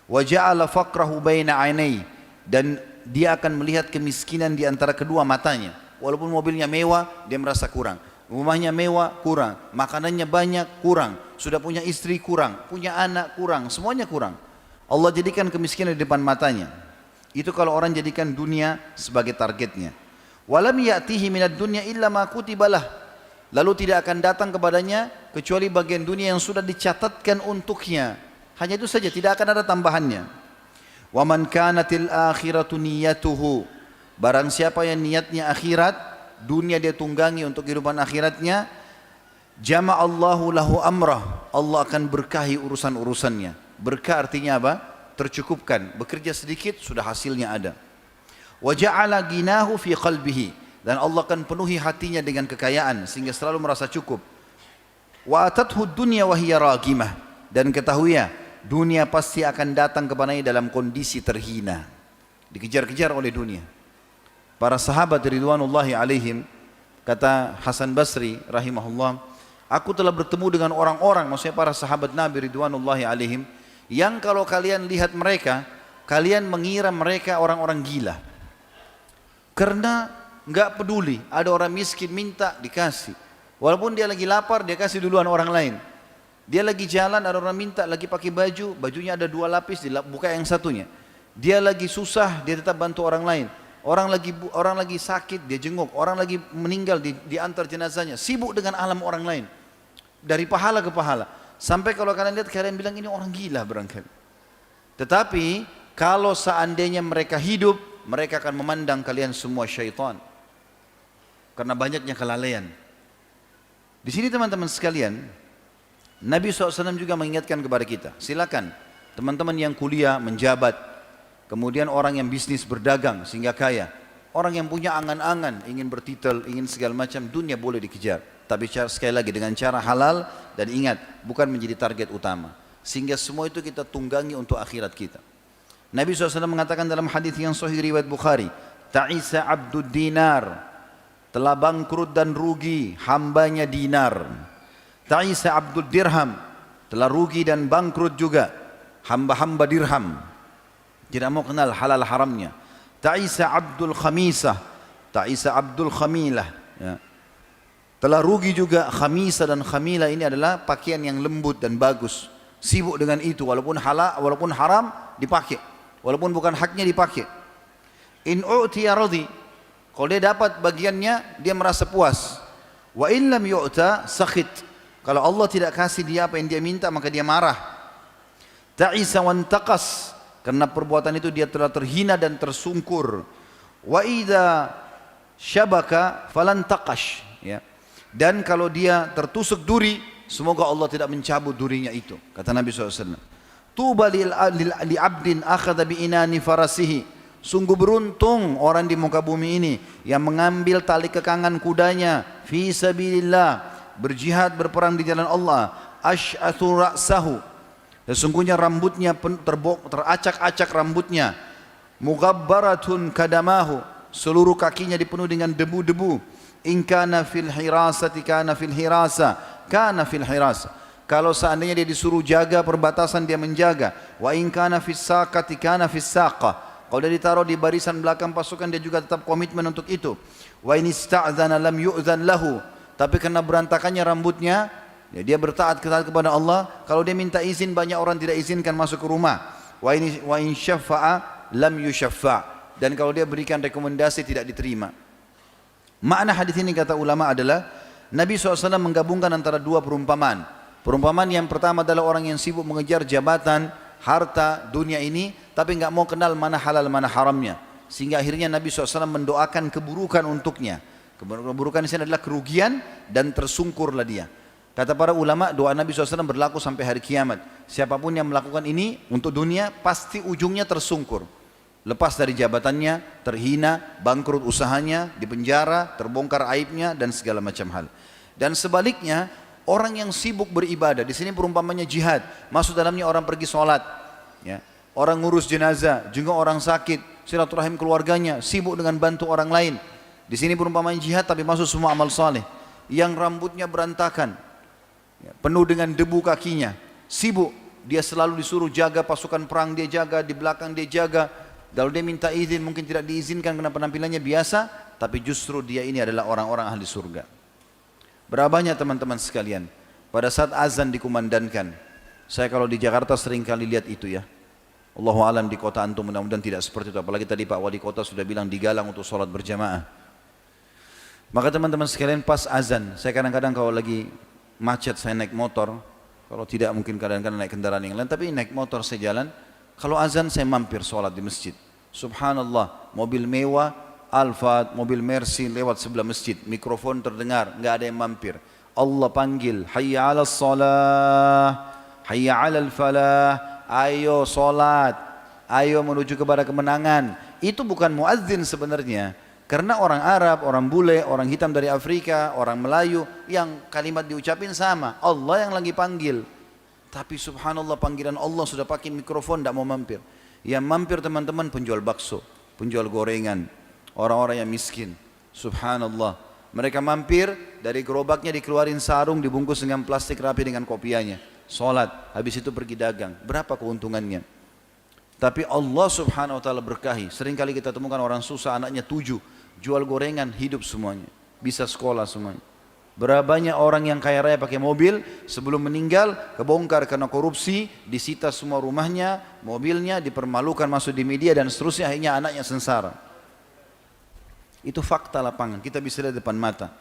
Wa ja'ala faqrahu baina 'ainai, dan dia akan melihat kemiskinan di antara kedua matanya. Walaupun mobilnya mewah, dia merasa kurang. Rumahnya mewah, kurang. Makanannya banyak, kurang. Sudah punya istri, kurang. Punya anak, kurang. Semuanya kurang. Allah jadikan kemiskinan di depan matanya. Itu kalau orang jadikan dunia sebagai targetnya. Walam ya'tihi minad dunya illa ma kutibalah. Lalu tidak akan datang kepadanya kecuali bagian dunia yang sudah dicatatkan untuknya. Hanya itu saja, tidak akan ada tambahannya. Wa man kanatil akhiratu niyyatuhu, barang siapa yang niatnya akhirat, dunia dia tunggangi untuk kehidupan akhiratnya, jama'allahu lahu amrah, Allah akan berkahi urusan-urusannya. Berkah artinya apa? Tercukupkan, bekerja sedikit sudah hasilnya ada. Wa ja'ala ginahu fi qalbihi, dan Allah akan penuhi hatinya dengan kekayaan sehingga selalu merasa cukup. Wa atathu dunya wa hiya ragimah, dan ketahui ya, dunia pasti akan datang kepadanya dalam kondisi terhina, dikejar-kejar oleh dunia. Para sahabat ridwanullahi alaihim, kata Hasan Basri rahimahullah, aku telah bertemu dengan orang-orang, maksudnya para sahabat Nabi ridwanullahi alaihim, yang kalau kalian lihat mereka, kalian mengira mereka orang-orang gila. Karena enggak peduli, ada orang miskin minta dikasih. Walaupun dia lagi lapar, dia kasih duluan orang lain. Dia lagi jalan, ada orang minta, lagi pakai baju, bajunya ada 2 lapis, buka yang satunya. Dia lagi susah, dia tetap bantu orang lain. Orang lagi sakit, dia jenguk. Orang lagi meninggal, diantar jenazahnya. Sibuk dengan alam orang lain. Dari pahala ke pahala. Sampai kalau kalian lihat, kalian bilang ini orang gila barangkali. Tetapi kalau seandainya mereka hidup, mereka akan memandang kalian semua syaitan. Karena banyaknya kelalaian. Di sini teman-teman sekalian, Nabi SAW juga mengingatkan kepada kita, silakan teman-teman yang kuliah, menjabat, kemudian orang yang bisnis berdagang sehingga kaya, orang yang punya angan-angan, ingin bertitel, ingin segala macam, dunia boleh dikejar. Tapi sekali lagi dengan cara halal, dan ingat, bukan menjadi target utama. Sehingga semua itu kita tunggangi untuk akhirat kita. Nabi SAW mengatakan dalam hadis yang sahih riwayat Bukhari, ta'isa abdud dinar, telah bangkrut dan rugi hambanya dinar. Ta'isa abdul dirham, telah rugi dan bangkrut juga hamba-hamba dirham, tidak mau kenal halal haramnya. Ta'isa abdul khamisah, ta'isa abdul khamilah, ya. Telah rugi juga khamisah dan khamilah, ini adalah pakaian yang lembut dan bagus. Sibuk dengan itu, walaupun halal, walaupun haram dipakai, walaupun bukan haknya dipakai. In u'tiya radhi, kalau dia dapat bagiannya dia merasa puas. Wa in lam yu'ta sakhit, kalau Allah tidak kasih dia apa yang dia minta, maka dia marah. Ta'isa wantaqas, karena perbuatan itu dia telah terhina dan tersungkur. Wa idza syabaka falan taqash, ya. Dan kalau dia tertusuk duri, semoga Allah tidak mencabut durinya itu, kata Nabi SAW. Tuba li abdin akhadha bi inani farasihi, sungguh beruntung orang di muka bumi ini yang mengambil tali kekangan kudanya fi sabilillah, berjihad berperang di jalan Allah. Ash'athu ra'sahu, sesungguhnya rambutnya teracak-acak rambutnya. Mughabbaratun kadamahu, seluruh kakinya dipenuhi dengan debu-debu. In kana fil hirasati kana fil hirasa, kana fil hirasa, kalau seandainya dia disuruh jaga perbatasan dia menjaga. Wa in kana fis saqati kana fis saqa, kalau dia ditaruh di barisan belakang pasukan dia juga tetap komitmen untuk itu. Wa in ista'dzana lam yu'dzan lahu, tapi karena berantakannya rambutnya Ya, dia bertaat kepada Allah. Kalau dia minta izin, banyak orang tidak izinkan masuk ke rumah. Wa in syaffa'a lam yusyaffa'. Dan kalau dia berikan rekomendasi tidak diterima. Makna hadis ini kata ulama adalah Nabi SAW menggabungkan antara dua perumpamaan. Perumpamaan yang pertama adalah orang yang sibuk mengejar jabatan, harta, dunia ini, tapi nggak mau kenal mana halal mana haramnya. Sehingga akhirnya Nabi SAW mendoakan keburukan untuknya. Keburukan di sini adalah kerugian dan tersungkurlah dia. Kata para ulama, doa Nabi SAW berlaku sampai hari kiamat. Siapapun yang melakukan ini untuk dunia, pasti ujungnya tersungkur. Lepas dari jabatannya, terhina, bangkrut usahanya, dipenjara, terbongkar aibnya, dan segala macam hal. Dan sebaliknya, orang yang sibuk beribadah, di sini perumpamannya jihad, masuk dalamnya orang pergi sholat, ya. Orang ngurus jenazah, juga orang sakit, silaturahim keluarganya, sibuk dengan bantu orang lain. Di sini perumpamaan jihad, tapi masuk semua amal saleh. Yang rambutnya berantakan, ya, penuh dengan debu kakinya, sibuk, dia selalu disuruh jaga pasukan perang, dia jaga, di belakang dia jaga. Kalau dia minta izin mungkin tidak diizinkan karena penampilannya biasa, tapi justru dia ini adalah orang-orang ahli surga. Berapa banyak teman-teman sekalian, pada saat azan dikumandangkan, saya kalau di Jakarta sering kali lihat itu ya. Allahu alam di kota antum mudah-mudahan tidak seperti itu, apalagi tadi Pak Wali Kota sudah bilang digalang untuk sholat berjamaah. Maka teman-teman sekalian pas azan, saya kadang-kadang kalau lagi macet saya naik motor, kalau tidak mungkin kadang-kadang naik kendaraan yang lain, tapi naik motor saya jalan, kalau azan saya mampir sholat di masjid. Subhanallah, mobil mewah, Alphard, mobil Mercy lewat sebelah masjid, mikrofon terdengar, nggak ada yang mampir. Allah panggil, hayya 'alas shalah, hayya 'alal falah, ayo sholat, ayo menuju kepada kemenangan. Itu bukan muadzin sebenarnya. Karena orang Arab, orang bule, orang hitam dari Afrika, orang Melayu, yang kalimat diucapin sama. Allah yang lagi panggil. Tapi subhanallah panggilan Allah sudah pakai mikrofon, tidak mau mampir. Yang mampir teman-teman penjual bakso, penjual gorengan, orang-orang yang miskin. Subhanallah. Mereka mampir, dari gerobaknya dikeluarin sarung, dibungkus dengan plastik rapi dengan kopiahnya. Sholat, habis itu pergi dagang. Berapa keuntungannya? Tapi Allah subhanahu wa ta'ala berkahi. Seringkali kita temukan orang susah, anaknya 7, jual gorengan, hidup semuanya. Bisa sekolah semuanya. Berapa banyak orang yang kaya raya pakai mobil, sebelum meninggal, kebongkar karena korupsi, disita semua rumahnya, mobilnya, dipermalukan masuk di media dan seterusnya, akhirnya anaknya sengsara. Itu fakta lapangan, kita bisa lihat depan mata.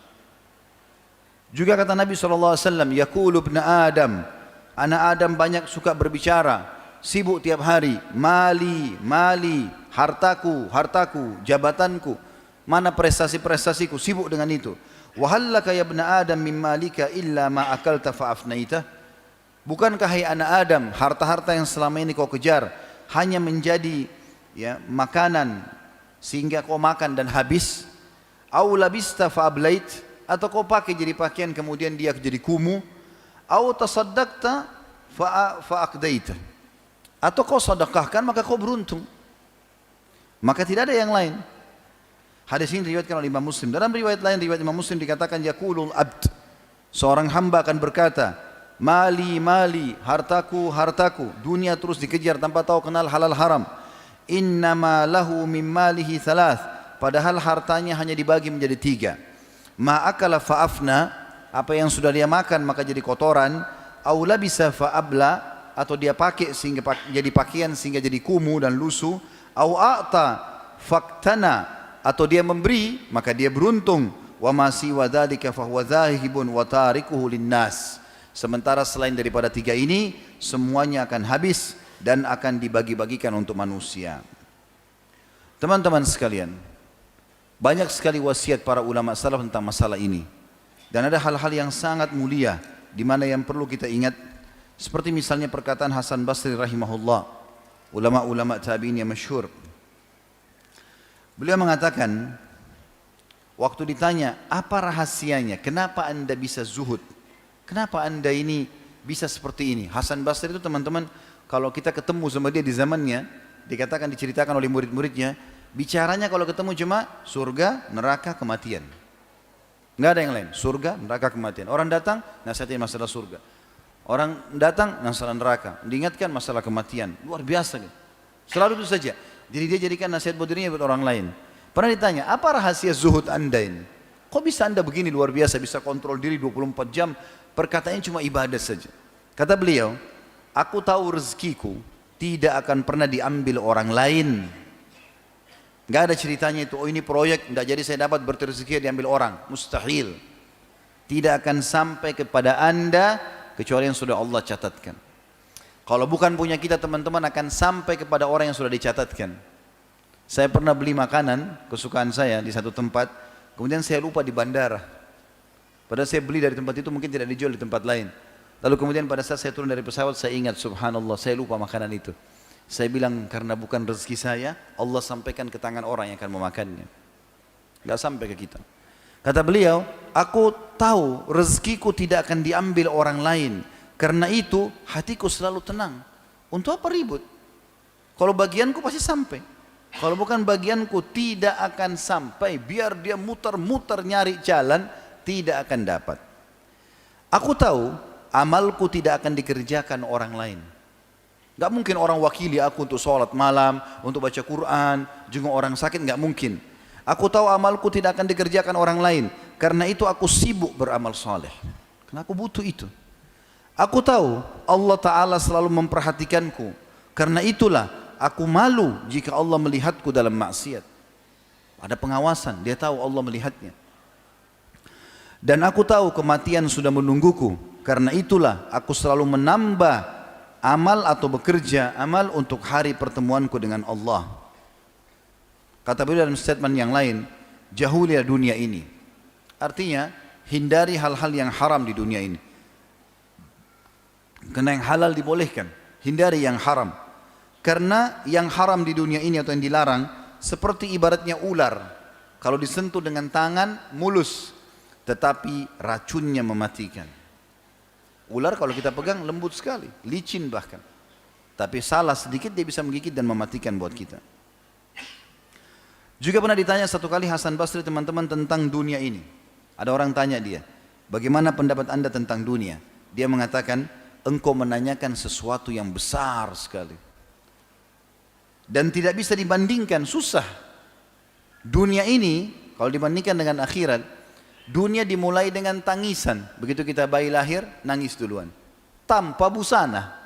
Juga kata Nabi SAW, Yaqulu ibn Adam, anak Adam banyak suka berbicara, sibuk tiap hari, mali, mali, hartaku, hartaku, jabatanku, mana prestasi-prestasiku, sibuk dengan itu. Wahallaka ya ibn Adam min malika illa ma akalta fa'afnaita. Bukankah hai anak Adam, harta-harta yang selama ini kau kejar hanya menjadi ya makanan sehingga kau makan dan habis? Au labista fa'ablait, atau kau pakai jadi pakaian kemudian dia jadi kumuh? Au tasaddaqta fa'aqdaita, atau kau sedekahkan maka kau beruntung. Maka tidak ada yang lain. Hadis ini diriwayatkan oleh Imam Muslim. Dalam riwayat lain, riwayat Imam Muslim dikatakan yaqulul abd, seorang hamba akan berkata, mali mali, hartaku hartaku, dunia terus dikejar tanpa tahu kenal halal haram. Innama lahu min malihi thalath, padahal hartanya hanya dibagi menjadi 3. Ma akala fa'afna, apa yang sudah dia makan maka jadi kotoran. Au labisa fa'abla, atau dia pakai sehingga jadi pakaian sehingga jadi kumuh dan lusuh. Au a'ta faktana, atau dia memberi maka dia beruntung. Wa ma siwa dzalika fa huwa dzahibun wa tarikuhu linnas. Sementara selain daripada 3 ini semuanya akan habis dan akan dibagi-bagikan untuk manusia. Teman-teman sekalian, banyak sekali wasiat para ulama salaf tentang masalah ini. Dan ada hal-hal yang sangat mulia di mana yang perlu kita ingat, seperti misalnya perkataan Hasan Basri rahimahullah, ulama-ulama tabi'in yang masyhur. Beliau mengatakan, waktu ditanya, apa rahasianya? Kenapa anda bisa zuhud? Kenapa anda ini bisa seperti ini? Hasan Basri itu teman-teman, kalau kita ketemu sama dia di zamannya, dikatakan, diceritakan oleh murid-muridnya, bicaranya kalau ketemu cuma surga, neraka, kematian. Nggak ada yang lain, surga, neraka, kematian. Orang datang, nasihatin masalah surga. Orang datang, masalah neraka. Diingatkan masalah kematian. Luar biasa. Selalu itu saja. Jadi dia jadikan nasihat buat dirinya buat orang lain. Pernah ditanya, apa rahasia zuhud anda ini? Kok bisa anda begini luar biasa, bisa kontrol diri 24 jam, perkataannya cuma ibadah saja. Kata beliau, aku tahu rezekiku tidak akan pernah diambil orang lain. Gak ada ceritanya itu, oh ini proyek, tidak jadi saya dapat berarti rezeki diambil orang. Mustahil. Tidak akan sampai kepada anda, kecuali yang sudah Allah catatkan. Kalau bukan punya kita teman-teman, akan sampai kepada orang yang sudah dicatatkan. Saya pernah beli makanan, kesukaan saya di satu tempat, kemudian saya lupa di bandara. Padahal saya beli dari tempat itu mungkin tidak dijual di tempat lain. Lalu kemudian pada saat saya turun dari pesawat, saya ingat subhanallah, saya lupa makanan itu. Saya bilang karena bukan rezeki saya, Allah sampaikan ke tangan orang yang akan memakannya. Gak sampai ke kita. Kata beliau, aku tahu rezekiku tidak akan diambil orang lain. Karena itu hatiku selalu tenang. Untuk apa ribut? Kalau bagianku pasti sampai. Kalau bukan bagianku tidak akan sampai. Biar dia muter-muter nyari jalan, tidak akan dapat. Aku tahu amalku tidak akan dikerjakan orang lain. Gak mungkin orang wakili aku untuk sholat malam, untuk baca Quran, jenguk orang sakit, gak mungkin. Aku tahu amalku tidak akan dikerjakan orang lain. Karena itu aku sibuk beramal saleh. Karena aku butuh itu. Aku tahu Allah Ta'ala selalu memperhatikanku. Karena itulah aku malu jika Allah melihatku dalam maksiat. Ada pengawasan, dia tahu Allah melihatnya. Dan aku tahu kematian sudah menungguku. Karena itulah aku selalu menambah amal atau bekerja amal untuk hari pertemuanku dengan Allah. Kata beliau dalam statement yang lain, jauhilah dunia ini. Artinya, hindari hal-hal yang haram di dunia ini. Karena yang halal dibolehkan, hindari yang haram. Karena yang haram di dunia ini atau yang dilarang, seperti ibaratnya ular. Kalau disentuh dengan tangan, mulus. Tetapi racunnya mematikan. Ular kalau kita pegang lembut sekali, licin bahkan. Tapi salah sedikit dia bisa menggigit dan mematikan buat kita. Juga pernah ditanya satu kali Hasan Basri teman-teman tentang dunia ini. Ada orang tanya dia, bagaimana pendapat anda tentang dunia? Dia mengatakan, engkau menanyakan sesuatu yang besar sekali. Dan tidak bisa dibandingkan, susah. Dunia ini kalau dibandingkan dengan akhirat, dunia dimulai dengan tangisan. Begitu kita bayi lahir, nangis duluan. Tanpa busana.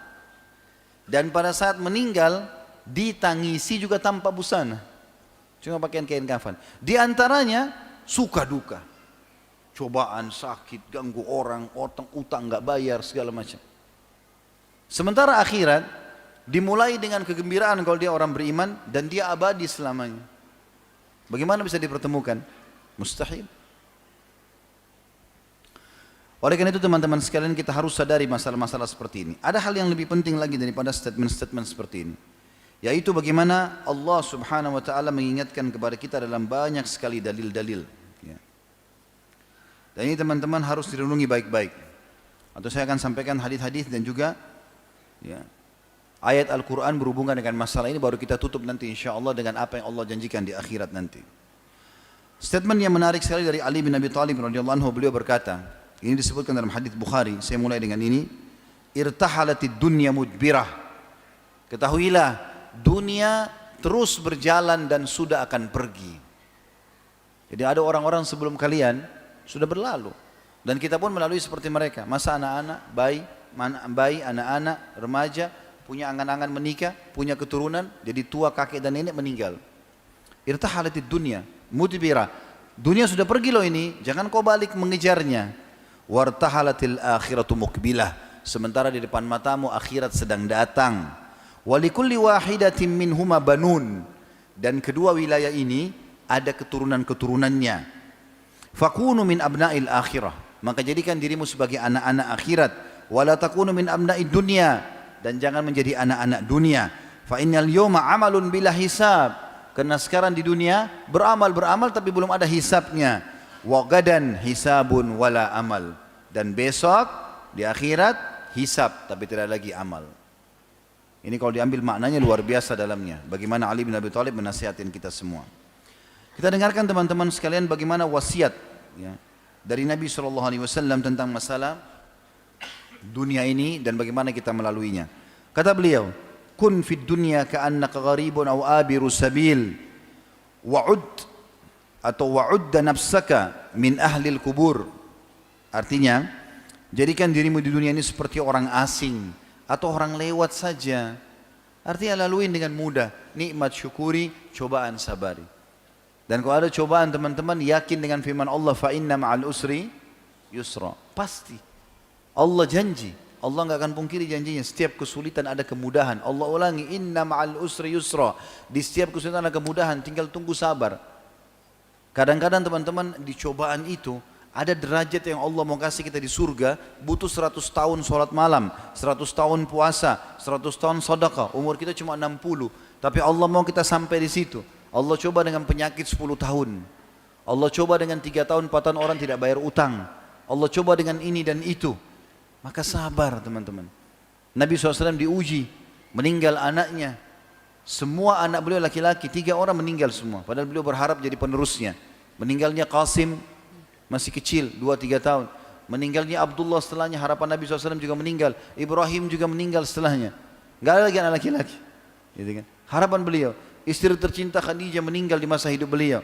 Dan pada saat meninggal, ditangisi juga tanpa busana. Cuma pakaian kain kafan. Di antaranya, suka duka. Cobaan, sakit, ganggu orang, utang nggak bayar, segala macam. Sementara akhirat, dimulai dengan kegembiraan kalau dia orang beriman, dan dia abadi selamanya. Bagaimana bisa dipertemukan? Mustahil. Oleh karena itu teman-teman sekalian kita harus sadari masalah-masalah seperti ini. Ada hal yang lebih penting lagi daripada statement-statement seperti ini. Yaitu bagaimana Allah subhanahu wa ta'ala mengingatkan kepada kita dalam banyak sekali dalil-dalil. Ya. Dan ini teman-teman harus direnungi baik-baik. Atau saya akan sampaikan hadis-hadis dan juga ya, ayat Al-Quran berhubungan dengan masalah ini. Baru kita tutup nanti insyaAllah dengan apa yang Allah janjikan di akhirat nanti. Statement yang menarik sekali dari Ali bin Abi Thalib radhiyallahu anhu, beliau berkata, ini disebutkan dalam hadis Bukhari. Saya mulai dengan ini. Irtahalatid dunya mudbirah. Ketahuilah, dunia terus berjalan dan sudah akan pergi. Jadi ada orang-orang sebelum kalian sudah berlalu. Dan kita pun melalui seperti mereka. Masa anak-anak, bayi, anak-anak, remaja, punya angan-angan menikah, punya keturunan, jadi tua kakek dan nenek meninggal. Irtahalatid dunya mudbirah. Dunia sudah pergi loh ini, jangan kau balik mengejarnya. Wartahalatil akhiratu mukbilah. Sementara di depan matamu akhirat sedang datang. Walikulli wahidatin minhuma banun. Dan kedua wilayah ini ada keturunan-keturunannya. Fakunu min abna'il akhirah. Maka jadikan dirimu sebagai anak-anak akhirat. Wala takunu min abna'id dunya. Dan jangan menjadi anak-anak dunia. Fa innal yawma amalun bila hisab. Karena sekarang di dunia beramal tapi belum ada hisabnya. Wa gadan hisabun wala amal. Dan besok di akhirat hisab tapi tidak lagi amal. Ini kalau diambil maknanya luar biasa dalamnya. Bagaimana Ali bin Abi Thalib menasihatin kita semua. Kita dengarkan teman-teman sekalian bagaimana wasiat ya, dari Nabi SAW tentang masalah dunia ini dan bagaimana kita melaluinya. Kata beliau, kun fid dunya ka'annaka gharibun aw abiru sabil wa'ud atau wa'udda nafsaka min ahlil kubur. Artinya, jadikan dirimu di dunia ini seperti orang asing atau orang lewat saja. Artinya laluin dengan mudah. Nikmat syukuri, cobaan sabari. Dan kalau ada cobaan teman-teman, yakin dengan firman Allah, fa inna ma'al usri yusra. Pasti. Allah janji. Allah enggak akan pungkiri janjinya. Setiap kesulitan ada kemudahan. Allah ulangi, inna ma'al usri yusra. Di setiap kesulitan ada kemudahan, tinggal tunggu sabar. Kadang-kadang teman-teman di cobaan itu ada derajat yang Allah mau kasih kita di surga, butuh 100 tahun sholat malam, 100 tahun puasa, 100 tahun sedekah. Umur kita cuma 60, tapi Allah mau kita sampai di situ. Allah coba dengan penyakit 10 tahun. Allah coba dengan 3 tahun, 4 tahun orang tidak bayar utang. Allah coba dengan ini dan itu. Maka sabar teman-teman. Nabi SAW diuji, meninggal anaknya. Semua anak beliau laki-laki, 3 orang meninggal semua. Padahal beliau berharap jadi penerusnya. Meninggalnya Qasim masih kecil, 2-3 tahun. Meninggalnya Abdullah setelahnya, harapan Nabi SAW juga meninggal. Ibrahim juga meninggal setelahnya. Gak ada lagi anak laki-laki. Gitu kan? Harapan beliau. Istri tercinta Khadijah meninggal di masa hidup beliau.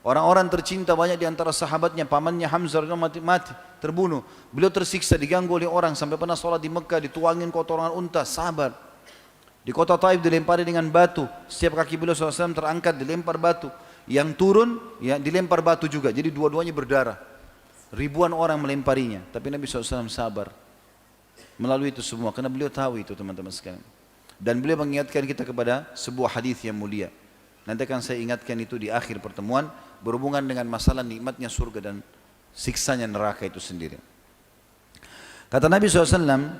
Orang-orang tercinta banyak di antara sahabatnya, pamannya Hamzah mati, terbunuh. Beliau tersiksa, diganggu oleh orang sampai pernah sholat di Mekah, dituangin kotoran unta, sabar. Di kota Taif dilempari dengan batu. Setiap kaki beliau SAW terangkat, dilempar batu. Yang turun, ya dilempar batu juga. Jadi dua-duanya berdarah. Ribuan orang melemparinya. Tapi Nabi SAW sabar. Melalui itu semua. Karena beliau tahu itu teman-teman sekalian. Dan beliau mengingatkan kita kepada sebuah hadis yang mulia. Nanti akan saya ingatkan itu di akhir pertemuan. Berhubungan dengan masalah nikmatnya surga dan siksanya neraka itu sendiri. Kata Nabi SAW,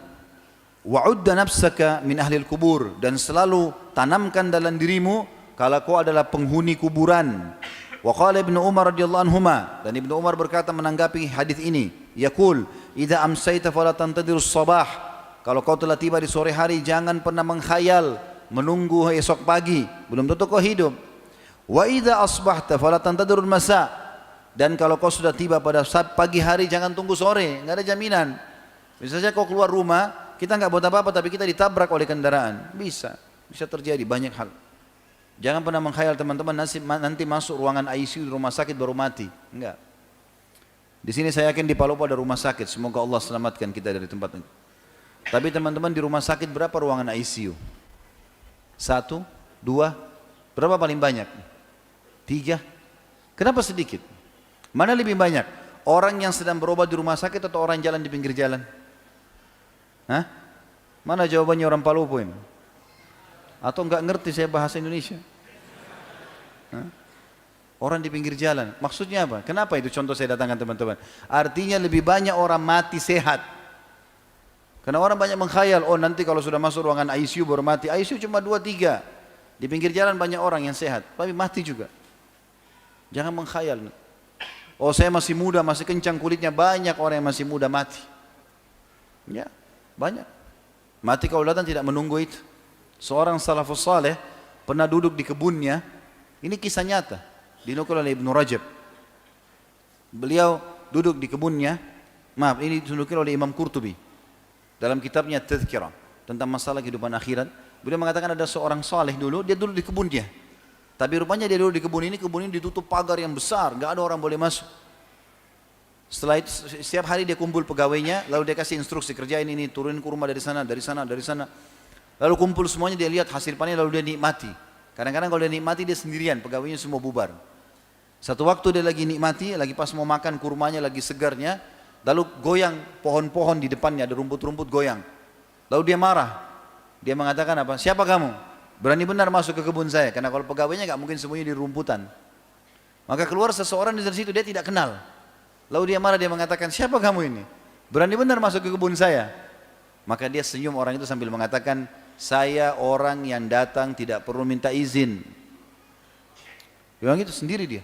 wa'udda nafsaka min ahlil kubur, dan selalu tanamkan dalam dirimu kalau kau adalah penghuni kuburan. Wa qala Ibnu Umar radhiyallahu anhuma, dan Ibnu Umar berkata menanggapi hadis ini, yaqul idza amsayta fala tantadirus sabah, kalau kau telah tiba di sore hari jangan pernah menghayal menunggu esok pagi, belum tentu kau hidup. Wa idza asbahta fala tantadirul masa, dan kalau kau sudah tiba pada pagi hari jangan tunggu sore, enggak ada jaminan. Misalnya kau keluar rumah, kita nggak buat apa-apa tapi kita ditabrak oleh kendaraan. Bisa terjadi banyak hal. Jangan pernah menghayal teman-teman nanti masuk ruangan ICU di rumah sakit baru mati. Enggak. Di sini saya yakin di Palopo ada rumah sakit. Semoga Allah selamatkan kita dari tempat ini. Tapi teman-teman di rumah sakit berapa ruangan ICU? 1, 2, berapa paling banyak? 3. Kenapa sedikit? Mana lebih banyak? Orang yang sedang berobat di rumah sakit atau orang jalan di pinggir jalan? Hah? Mana jawabannya orang Palopo ini? Atau enggak ngerti saya bahasa Indonesia? Hah? Orang di pinggir jalan. Maksudnya apa? Kenapa itu contoh saya datangkan teman-teman? Artinya lebih banyak orang mati sehat. Karena orang banyak mengkhayal, oh nanti kalau sudah masuk ruangan ICU baru mati. ICU cuma 2-3. Di pinggir jalan banyak orang yang sehat, tapi mati juga. Jangan mengkhayal. Oh saya masih muda, masih kencang kulitnya, banyak orang yang masih muda mati. Ya. Banyak. Mati kaulatan tidak menunggu itu. Seorang salafus saleh pernah duduk di kebunnya. Ini kisah nyata. Dinukul oleh Ibnu Rajab. Beliau duduk di kebunnya. Maaf, ini dinukil oleh Imam Qurtubi. Dalam kitabnya Tadhkirah. Tentang masalah kehidupan akhirat. Beliau mengatakan ada seorang saleh dulu. Dia duduk di kebunnya. Tapi rupanya dia duduk di kebun ini ditutup pagar yang besar. Gak ada orang boleh masuk. Setelah itu setiap hari dia kumpul pegawainya, lalu dia kasih instruksi kerjain ini, turunin kurma dari sana, dari sana, dari sana. Lalu kumpul semuanya, dia lihat hasil panen lalu dia nikmati. Kadang-kadang kalau dia nikmati dia sendirian, pegawainya semua bubar. Satu waktu dia lagi nikmati, lagi pas mau makan kurmanya lagi segarnya, lalu goyang pohon-pohon di depannya, ada rumput-rumput goyang. Lalu dia marah. Dia mengatakan apa? Siapa kamu? Berani benar masuk ke kebun saya, karena kalau pegawainya nggak mungkin semuanya di rumputan. Maka keluar seseorang dari situ, dia tidak kenal. Lalu dia marah, dia mengatakan, siapa kamu ini? Berani benar masuk ke kebun saya. Maka dia senyum orang itu sambil mengatakan, saya orang yang datang tidak perlu minta izin. Dia bilang itu sendiri dia.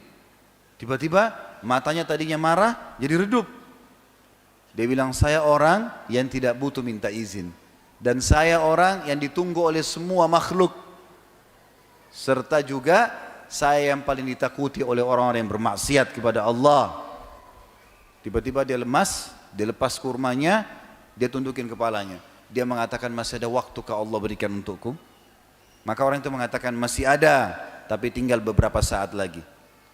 Tiba-tiba matanya tadinya marah jadi redup. Dia bilang, saya orang yang tidak butuh minta izin. Dan saya orang yang ditunggu oleh semua makhluk. Serta juga saya yang paling ditakuti oleh orang-orang yang bermaksiat kepada Allah. Tiba-tiba dia lemas, dia lepas kurmanya, dia tundukin kepalanya. Dia mengatakan, masih ada waktu kah Allah berikan untukku? Maka orang itu mengatakan, masih ada, tapi tinggal beberapa saat lagi.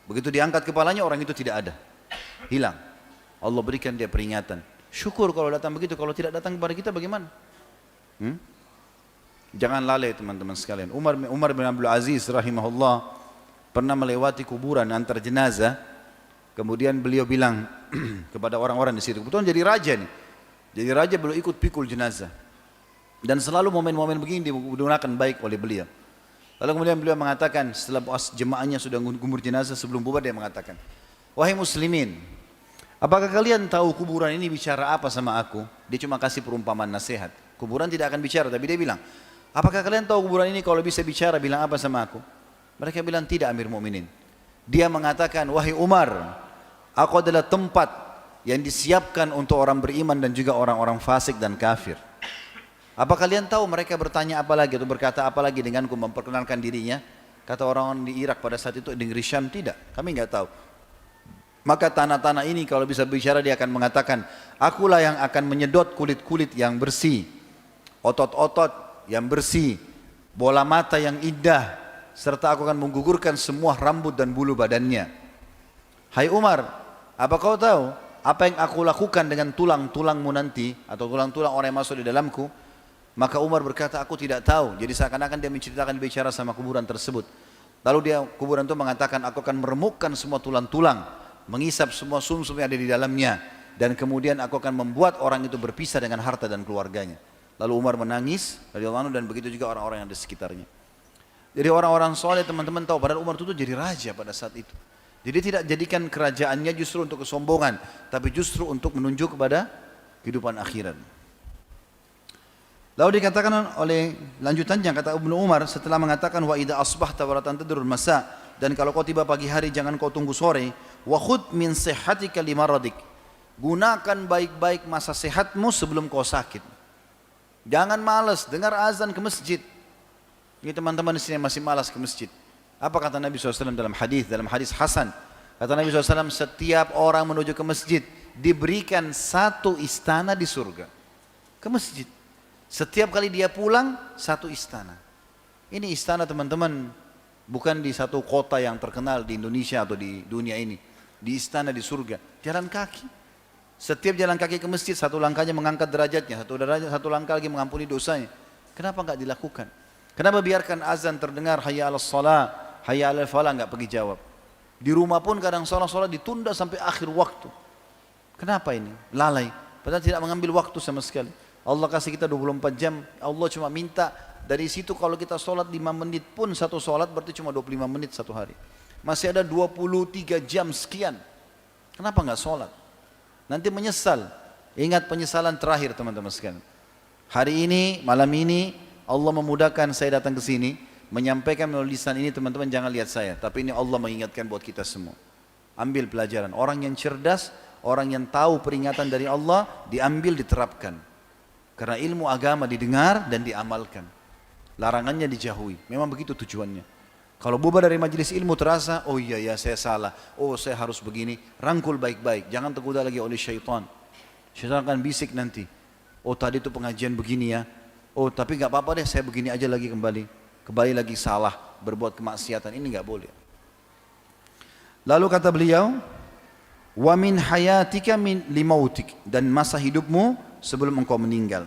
Begitu diangkat kepalanya, orang itu tidak ada, hilang. Allah berikan dia peringatan. Syukur kalau datang begitu, kalau tidak datang kepada kita bagaimana? Jangan lalai teman-teman sekalian. Umar bin Abdul Aziz rahimahullah pernah melewati kuburan antar jenazah. Kemudian beliau bilang kepada orang-orang di situ, kebetulan jadi raja nih. Jadi raja beliau ikut pikul jenazah. Dan selalu momen-momen begini digunakan baik oleh beliau. Lalu kemudian beliau mengatakan setelah jemaahnya sudah gumur jenazah, sebelum bubar dia mengatakan, wahai muslimin, apakah kalian tahu kuburan ini bicara apa sama aku? Dia cuma kasih perumpamaan nasihat. Kuburan tidak akan bicara, tapi dia bilang, apakah kalian tahu kuburan ini kalau bisa bicara bilang apa sama aku? Mereka bilang tidak, Amir Mu'minin. Dia mengatakan, wahai Umar, aku adalah tempat yang disiapkan untuk orang beriman dan juga orang-orang fasik dan kafir. Apa kalian tahu mereka bertanya apa lagi atau berkata apa lagi denganku memperkenalkan dirinya? Kata orang-orang di Irak pada saat itu, di negeri Syam, tidak, kami nggak tahu. Maka tanah-tanah ini kalau bisa bicara dia akan mengatakan, akulah yang akan menyedot kulit-kulit yang bersih, otot-otot yang bersih, bola mata yang indah, serta aku akan menggugurkan semua rambut dan bulu badannya. Hai Umar, apa kau tahu apa yang aku lakukan dengan tulang-tulangmu nanti, atau tulang-tulang orang yang masuk di dalamku? Maka Umar berkata, aku tidak tahu. Jadi seakan-akan dia menceritakan bicara sama kuburan tersebut. Lalu kuburan itu mengatakan, aku akan meremukkan semua tulang-tulang, mengisap semua sumsum yang ada di dalamnya, dan kemudian aku akan membuat orang itu berpisah dengan harta dan keluarganya. Lalu Umar menangis radhiyallahu anhu, dan begitu juga orang-orang yang di sekitarnya. Jadi orang-orang soleh teman-teman tahu, padahal Umar itu jadi raja pada saat itu. Jadi tidak jadikan kerajaannya justru untuk kesombongan, tapi justru untuk menunjuk kepada kehidupan akhirat. Lalu dikatakan oleh lanjutannya, kata Ibnu Umar setelah mengatakan, wa idza asbahta wa la tantadhurul masa, dan kalau kau tiba pagi hari jangan kau tunggu sore, wa khudh min sihhatika limaradik, gunakan baik-baik masa sehatmu sebelum kau sakit. Jangan malas dengar azan ke masjid. Ini teman-teman di sini masih malas ke masjid. Apa kata Nabi SAW dalam hadis Hasan? Kata Nabi SAW, setiap orang menuju ke masjid diberikan satu istana di surga. Ke masjid. Setiap kali dia pulang, satu istana. Ini istana teman-teman, bukan di satu kota yang terkenal di Indonesia atau di dunia ini. Di istana di surga, jalan kaki. Setiap jalan kaki ke masjid, satu langkahnya mengangkat derajatnya, satu langkah lagi mengampuni dosanya. Kenapa enggak dilakukan? Kenapa biarkan azan terdengar, hayya 'alas shalah, hayya 'alal falah, enggak pergi jawab? Di rumah pun kadang sholat ditunda sampai akhir waktu. Kenapa ini? Lalai. Padahal tidak mengambil waktu sama sekali. Allah kasih kita 24 jam, Allah cuma minta dari situ kalau kita sholat 5 menit pun satu sholat berarti cuma 25 menit satu hari. Masih ada 23 jam sekian. Kenapa enggak sholat? Nanti menyesal. Ingat penyesalan terakhir teman-teman sekalian. Hari ini, malam ini Allah memudahkan saya datang ke sini menyampaikan melalui lisan ini, teman-teman jangan lihat saya, tapi ini Allah mengingatkan buat kita semua. Ambil pelajaran. Orang yang cerdas, orang yang tahu peringatan dari Allah diambil, diterapkan. Karena ilmu agama didengar dan diamalkan. Larangannya dijauhi. Memang begitu tujuannya. Kalau bubar dari majelis ilmu terasa, oh iya ya saya salah, oh saya harus begini, rangkul baik-baik, jangan tergoda lagi oleh syaitan. Syaitan akan bisik nanti, oh tadi itu pengajian begini ya, oh tapi nggak apa-apa deh saya begini aja lagi kembali lagi salah, berbuat kemaksiatan, ini nggak boleh. Lalu kata beliau, wa min hayatika min limautik, dan masa hidupmu sebelum engkau meninggal.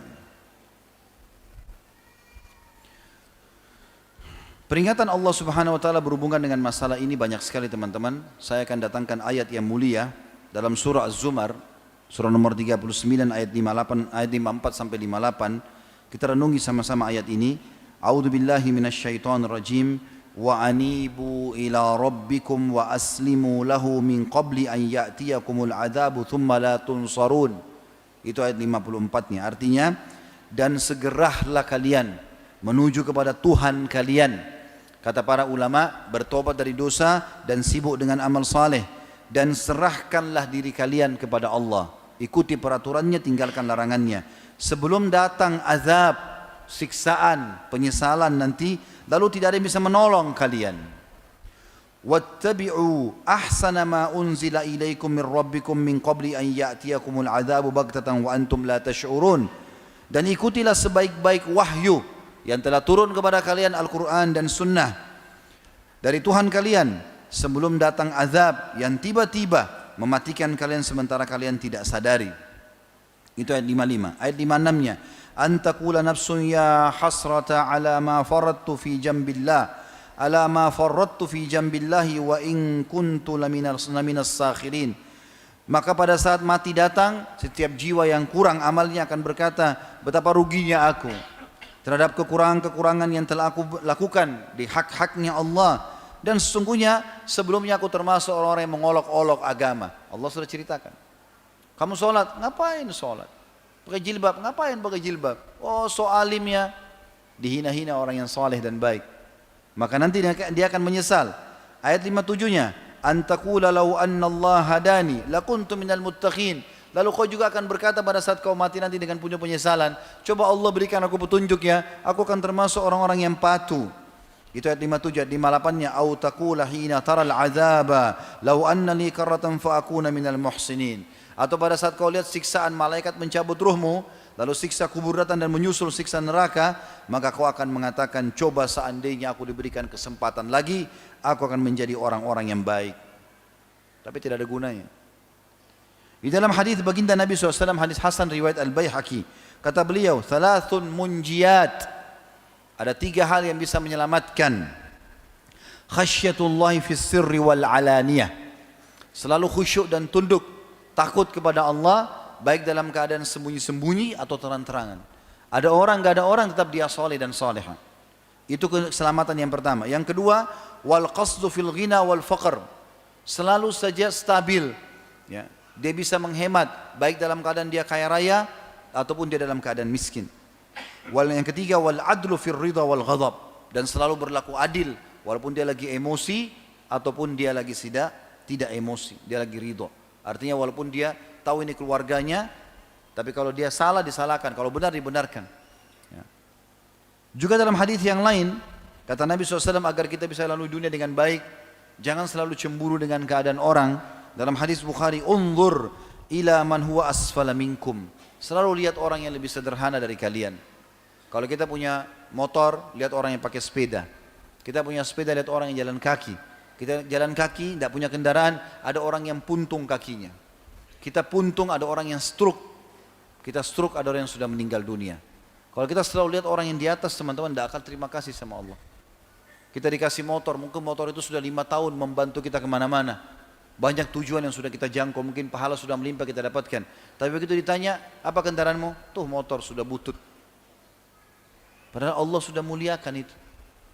Peringatan Allah Subhanahu wa taala berhubungan dengan masalah ini banyak sekali teman-teman. Saya akan datangkan ayat yang mulia dalam surah Az-Zumar, surah nomor 39 ayat 58, ayat 54 sampai 58. Kita renungi sama-sama ayat ini. A'udzubillahi minasyaitonir rajim. Wa anibu ila rabbikum wa aslimu lahu min qabli an ya'tiyakumul adzabu thumma la tunsarun. Itu ayat 54-nya. Artinya, dan segeralah kalian menuju kepada Tuhan kalian. Kata para ulama, bertobat dari dosa dan sibuk dengan amal saleh, dan serahkanlah diri kalian kepada Allah. Ikuti peraturannya, tinggalkan larangannya. Sebelum datang azab, siksaan, penyesalan nanti, lalu tidak ada yang bisa menolong kalian. Wattabi'u ahsana ma unzila ilaikum min rabbikum min qabli an ya'tiyakumul adzabu baghtatan wa antum la tash'urun. Dan ikutilah sebaik-baik wahyu yang telah turun kepada kalian, Al-Quran dan Sunnah dari Tuhan kalian, sebelum datang azab yang tiba-tiba mematikan kalian sementara kalian tidak sadari. Itu ayat 55. Ayat 56-nya, antakula nafsun ya hasrata ala ma faradtu fi jambillah, ala ma faradtu fi jambillahi wa in kuntu laminas sakhirin. Maka pada saat mati datang, setiap jiwa yang kurang amalnya akan berkata, betapa ruginya aku terhadap kekurangan-kekurangan yang telah aku lakukan di hak-haknya Allah. Dan sesungguhnya sebelumnya aku termasuk orang-orang yang mengolok-olok agama. Allah sudah ceritakan. Kamu sholat, ngapain sholat? Pakai jilbab, ngapain pakai jilbab? Oh, so alimnya. Dihina-hina orang yang soleh dan baik. Maka nanti dia akan menyesal. Ayat 57-nya, antakula lau anna Allah hadani lakuntu minal muttaqin. Lalu kau juga akan berkata pada saat kau mati nanti dengan punya penyesalan, coba Allah berikan aku petunjuk ya, aku akan termasuk orang-orang yang patuh. Itu ayat 57. Ayat 58-nya, au taqula hina taral azaba lau anna li karratan fa akuna minal muhsinin. Atau pada saat kau lihat siksaan malaikat mencabut ruhmu, lalu siksa kubur datang dan menyusul siksa neraka, maka kau akan mengatakan, coba seandainya aku diberikan kesempatan lagi, aku akan menjadi orang-orang yang baik. Tapi tidak ada gunanya. Di dalam hadis baginda Nabi SAW, hadis Hasan riwayat Al-Baihaqi, kata beliau, thalathun munjiyat, ada 3 hal yang bisa menyelamatkan. Khasyatullahi fis sirri wal alaniyah, selalu khusyuk dan tunduk, takut kepada Allah, baik dalam keadaan sembunyi-sembunyi atau terang-terangan. Ada orang, gak ada orang, tetap dia soleh dan soleha. Itu keselamatan yang pertama. Yang kedua, wal qasdu fil ghina wal faqr, selalu saja stabil, ya. Dia bisa menghemat, baik dalam keadaan dia kaya raya ataupun dia dalam keadaan miskin. Yang ketiga, wal adlu fir ridha wal ghadab, dan selalu berlaku adil walaupun dia lagi emosi ataupun dia lagi tidak emosi, dia lagi ridha. Artinya walaupun dia tahu ini keluarganya, tapi kalau dia salah disalahkan, kalau benar dibenarkan. Ya. Juga dalam hadis yang lain kata Nabi SAW, agar kita bisa lalui dunia dengan baik, jangan selalu cemburu dengan keadaan orang. Dalam hadis Bukhari, unzur ila man huwa asfala minkum, selalu lihat orang yang lebih sederhana dari kalian. Kalau kita punya motor, lihat orang yang pakai sepeda. Kita punya sepeda, lihat orang yang jalan kaki. Kita jalan kaki, tidak punya kendaraan, ada orang yang puntung kakinya. Kita puntung, ada orang yang stroke. Kita stroke, ada orang yang sudah meninggal dunia. Kalau kita selalu lihat orang yang di atas, teman-teman tidak akan terima kasih sama Allah. Kita dikasih motor, mungkin motor itu sudah 5 tahun membantu kita kemana-mana. Banyak tujuan yang sudah kita jangkau, mungkin pahala sudah melimpah kita dapatkan. Tapi begitu ditanya, apa kendaraanmu? Tuh motor sudah butut. Padahal Allah sudah muliakan itu.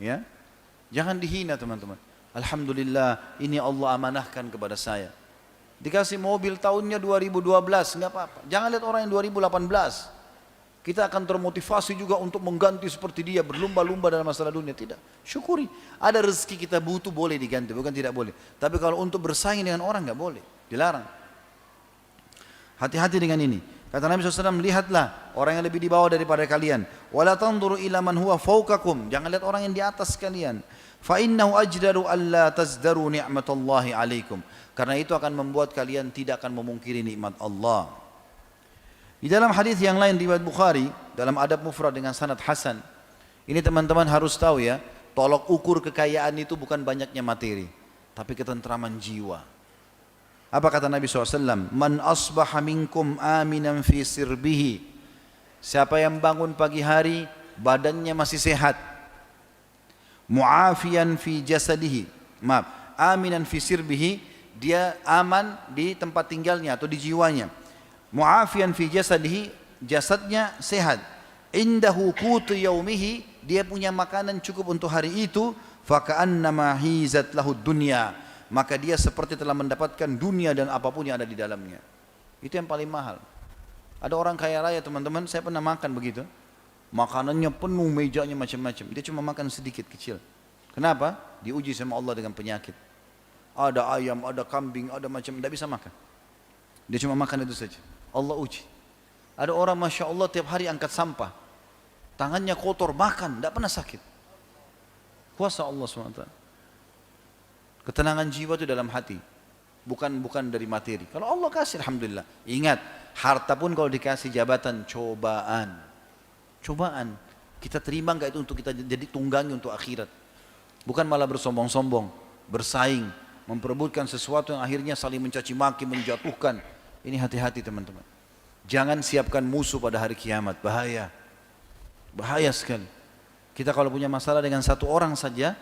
Ya, jangan dihina teman-teman. Alhamdulillah, ini Allah amanahkan kepada saya. Dikasih mobil tahunnya 2012, nggak apa-apa. Jangan lihat orang yang 2018. Kita akan termotivasi juga untuk mengganti seperti dia, berlumba-lumba dalam masalah dunia. Tidak, syukuri. Ada rezeki kita butuh, boleh diganti, bukan tidak boleh. Tapi kalau untuk bersaing dengan orang nggak boleh, dilarang. Hati-hati dengan ini. Kata Nabi SAW, lihatlah orang yang lebih di bawah daripada kalian. Wala tanzuru ila man huwa fawqakum, jangan lihat orang yang di atas kalian. Fa innahu ajdaru alla tazdaru ni'matallahi alaikum, karena itu akan membuat kalian tidak akan memungkiri nikmat Allah. Di dalam hadis yang lain riwayat Bukhari dalam Adab Mufrad dengan sanad hasan. Ini teman-teman harus tahu ya, tolok ukur kekayaan itu bukan banyaknya materi, tapi ketentraman jiwa. Apa kata Nabi SAW? Man asbaha minkum aminan fi sirbihi. Siapa yang bangun pagi hari badannya masih sehat. Mu'afiyan fi jasadihi. Maaf, aminan fi sirbihi, dia aman di tempat tinggalnya atau di jiwanya. Mu'afiyan fi jasadihi, jasadnya sehat. Indahu qutu yaumihi, dia punya makanan cukup untuk hari itu. Faka'annama hizat lahu dunya, maka dia seperti telah mendapatkan dunia dan apapun yang ada di dalamnya. Itu yang paling mahal. Ada orang kaya raya teman-teman, saya pernah makan begitu. Makanannya penuh, mejanya macam-macam. Dia cuma makan sedikit kecil. Kenapa? Diuji sama Allah dengan penyakit. Ada ayam, ada kambing, ada macam, tidak bisa makan. Dia cuma makan itu saja. Allah uji. Ada orang Masya Allah tiap hari angkat sampah, tangannya kotor, makan, tidak pernah sakit. Kuasa Allah SWT. Ketenangan jiwa itu dalam hati, bukan dari materi. Kalau Allah kasih, alhamdulillah. Ingat, harta pun kalau dikasih jabatan, cobaan. Kita terima enggak itu untuk kita jadi tunggangi untuk akhirat. Bukan malah bersombong-sombong, bersaing, memperebutkan sesuatu yang akhirnya saling mencaci maki, menjatuhkan. Ini hati-hati teman-teman. Jangan siapkan musuh pada hari kiamat, bahaya. Bahaya sekali. Kita kalau punya masalah dengan satu orang saja,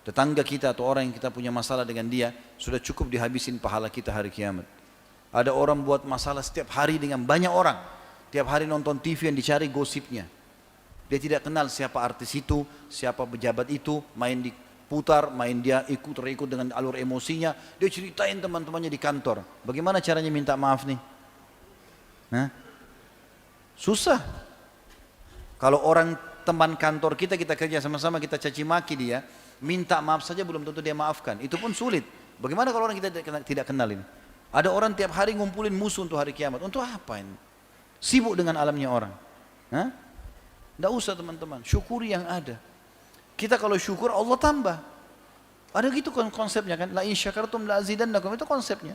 tetangga kita atau orang yang kita punya masalah dengan dia, sudah cukup dihabisin pahala kita hari kiamat. Ada orang buat masalah setiap hari dengan banyak orang. Tiap hari nonton TV yang dicari gosipnya. Dia tidak kenal siapa artis itu, siapa pejabat itu, main diputar, main dia terikut dengan alur emosinya. Dia ceritain teman-temannya di kantor. Bagaimana caranya minta maaf nih? Nah, susah. Kalau orang teman kantor kita kerja sama-sama, kita caci maki dia, minta maaf saja belum tentu dia maafkan. Itu pun sulit. Bagaimana kalau orang kita tidak kenal ini? Ada orang tiap hari ngumpulin musuh untuk hari kiamat. Untuk apa ini? Sibuk dengan alamnya orang. Hah? Tidak usah teman-teman. Syukuri yang ada. Kita kalau syukur Allah tambah. Ada gitu kan konsepnya kan. La in syakartum la azidannakum. Itu konsepnya.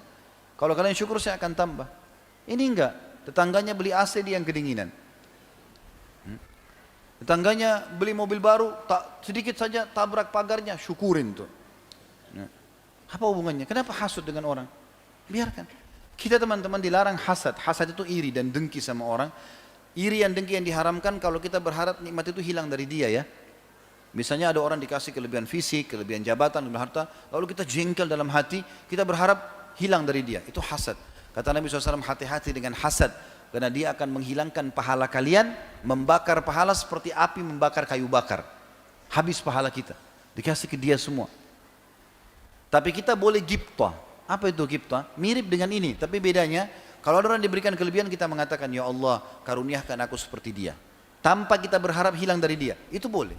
Kalau kalian syukur saya akan tambah. Ini enggak. Tetangganya beli AC dia yang kedinginan. Tetangganya beli mobil baru, sedikit saja tabrak pagarnya, syukurin tuh. Apa hubungannya? Kenapa hasud dengan orang? Biarkan. Kita teman-teman dilarang hasad. Hasad itu iri dan dengki sama orang. Iri dan dengki yang diharamkan kalau kita berharap nikmat itu hilang dari dia ya. Misalnya ada orang dikasih kelebihan fisik, kelebihan jabatan, kelebihan harta, lalu kita jengkel dalam hati, kita berharap hilang dari dia. Itu hasad. Kata Nabi SAW, hati-hati dengan hasad. Karena dia akan menghilangkan pahala kalian, membakar pahala seperti api membakar kayu bakar. Habis pahala kita. Dikasih ke dia semua. Tapi kita boleh gibtah. Apa itu gibtah? Mirip dengan ini, tapi bedanya kalau ada orang diberikan kelebihan kita mengatakan ya Allah karuniakan aku seperti dia. Tanpa kita berharap hilang dari dia, itu boleh.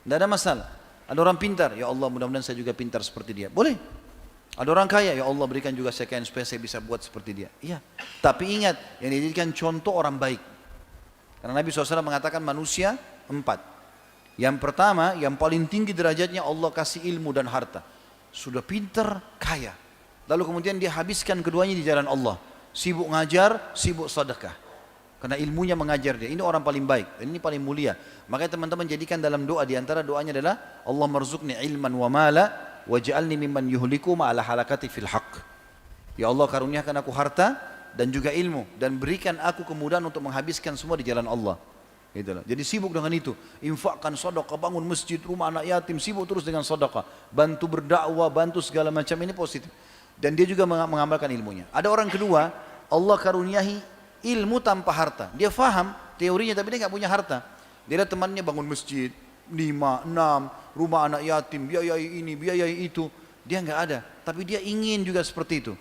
Tidak ada masalah. Ada orang pintar, ya Allah mudah-mudahan saya juga pintar seperti dia. Boleh. Ada orang kaya, ya Allah berikan juga saya kekayaan supaya saya bisa buat seperti dia. Iya. Tapi ingat, yang dijadikan contoh orang baik. Karena Nabi SAW mengatakan manusia 4. Yang pertama, yang paling tinggi derajatnya Allah kasih ilmu dan harta. Sudah pintar, kaya. Lalu kemudian dia habiskan keduanya di jalan Allah. Sibuk ngajar, sibuk sedekah. Karena ilmunya mengajar dia. Ini orang paling baik. Dan ini paling mulia. Makanya teman-teman jadikan dalam doa. Di antara doanya adalah Allah marzuqni ilman wa mala waj'alni mimman yuhliku ma'ala halakati fil haqq. Ya Allah karuniakan aku harta dan juga ilmu. Dan berikan aku kemudahan untuk menghabiskan semua di jalan Allah. Itulah. Jadi sibuk dengan itu. Infakkan sedekah, bangun masjid, rumah anak yatim. Sibuk terus dengan sedekah. Bantu berdakwah, bantu segala macam. Ini positif. Dan dia juga mengamalkan ilmunya. Ada orang kedua, Allah karuniahi ilmu tanpa harta. Dia faham teorinya tapi dia nggak punya harta. Dia lihat temannya bangun masjid, 5, 6, rumah anak yatim, biayai ini, biayai itu. Dia nggak ada, tapi dia ingin juga seperti itu.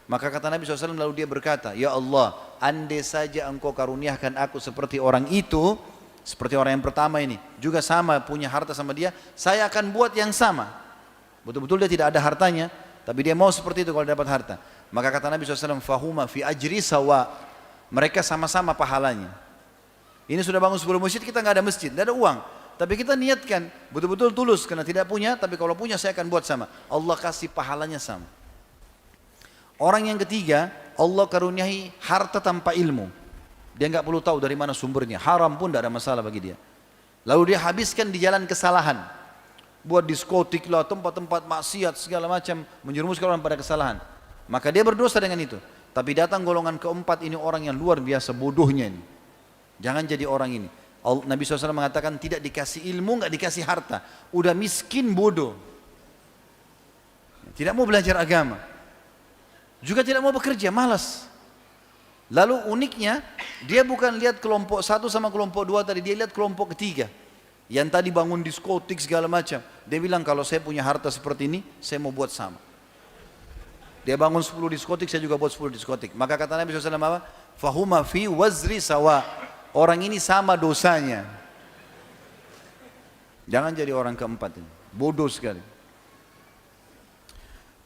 Maka kata Nabi SAW lalu dia berkata, ya Allah, andai saja engkau karuniakan aku seperti orang itu, seperti orang yang pertama ini, juga sama punya harta sama dia, saya akan buat yang sama. Betul-betul dia tidak ada hartanya, tapi dia mau seperti itu kalau dapat harta. Maka kata Nabi SAW, fahuma fi ajri sawa. Mereka sama-sama pahalanya. Ini sudah bangun 10 masjid, kita nggak ada masjid, nggak ada uang. Tapi kita niatkan, betul-betul tulus, karena tidak punya, tapi kalau punya saya akan buat sama. Allah kasih pahalanya sama. Orang yang ketiga, Allah karuniai harta tanpa ilmu. Dia nggak perlu tahu dari mana sumbernya, haram pun tidak ada masalah bagi dia. Lalu dia habiskan di jalan kesalahan. Buat diskotik lah, tempat-tempat maksiat segala macam, menjerumuskan orang pada kesalahan. Maka dia berdosa dengan itu. Tapi datang golongan keempat ini orang yang luar biasa bodohnya ini. Jangan jadi orang ini. Nabi SAW mengatakan tidak dikasih ilmu, nggak dikasih harta. Udah miskin bodoh. Tidak mau belajar agama. Juga tidak mau bekerja, malas. Lalu uniknya, dia bukan lihat kelompok 1 sama kelompok 2 tadi, dia lihat kelompok ketiga. Yang tadi bangun diskotik segala macam. Dia bilang kalau saya punya harta seperti ini, saya mau buat sama. Dia bangun 10 diskotik, saya juga buat 10 diskotik. Maka kata Nabi SAW apa? Fahuma fi wazri sawa. Orang ini sama dosanya. Jangan jadi orang keempat ini. Bodoh sekali.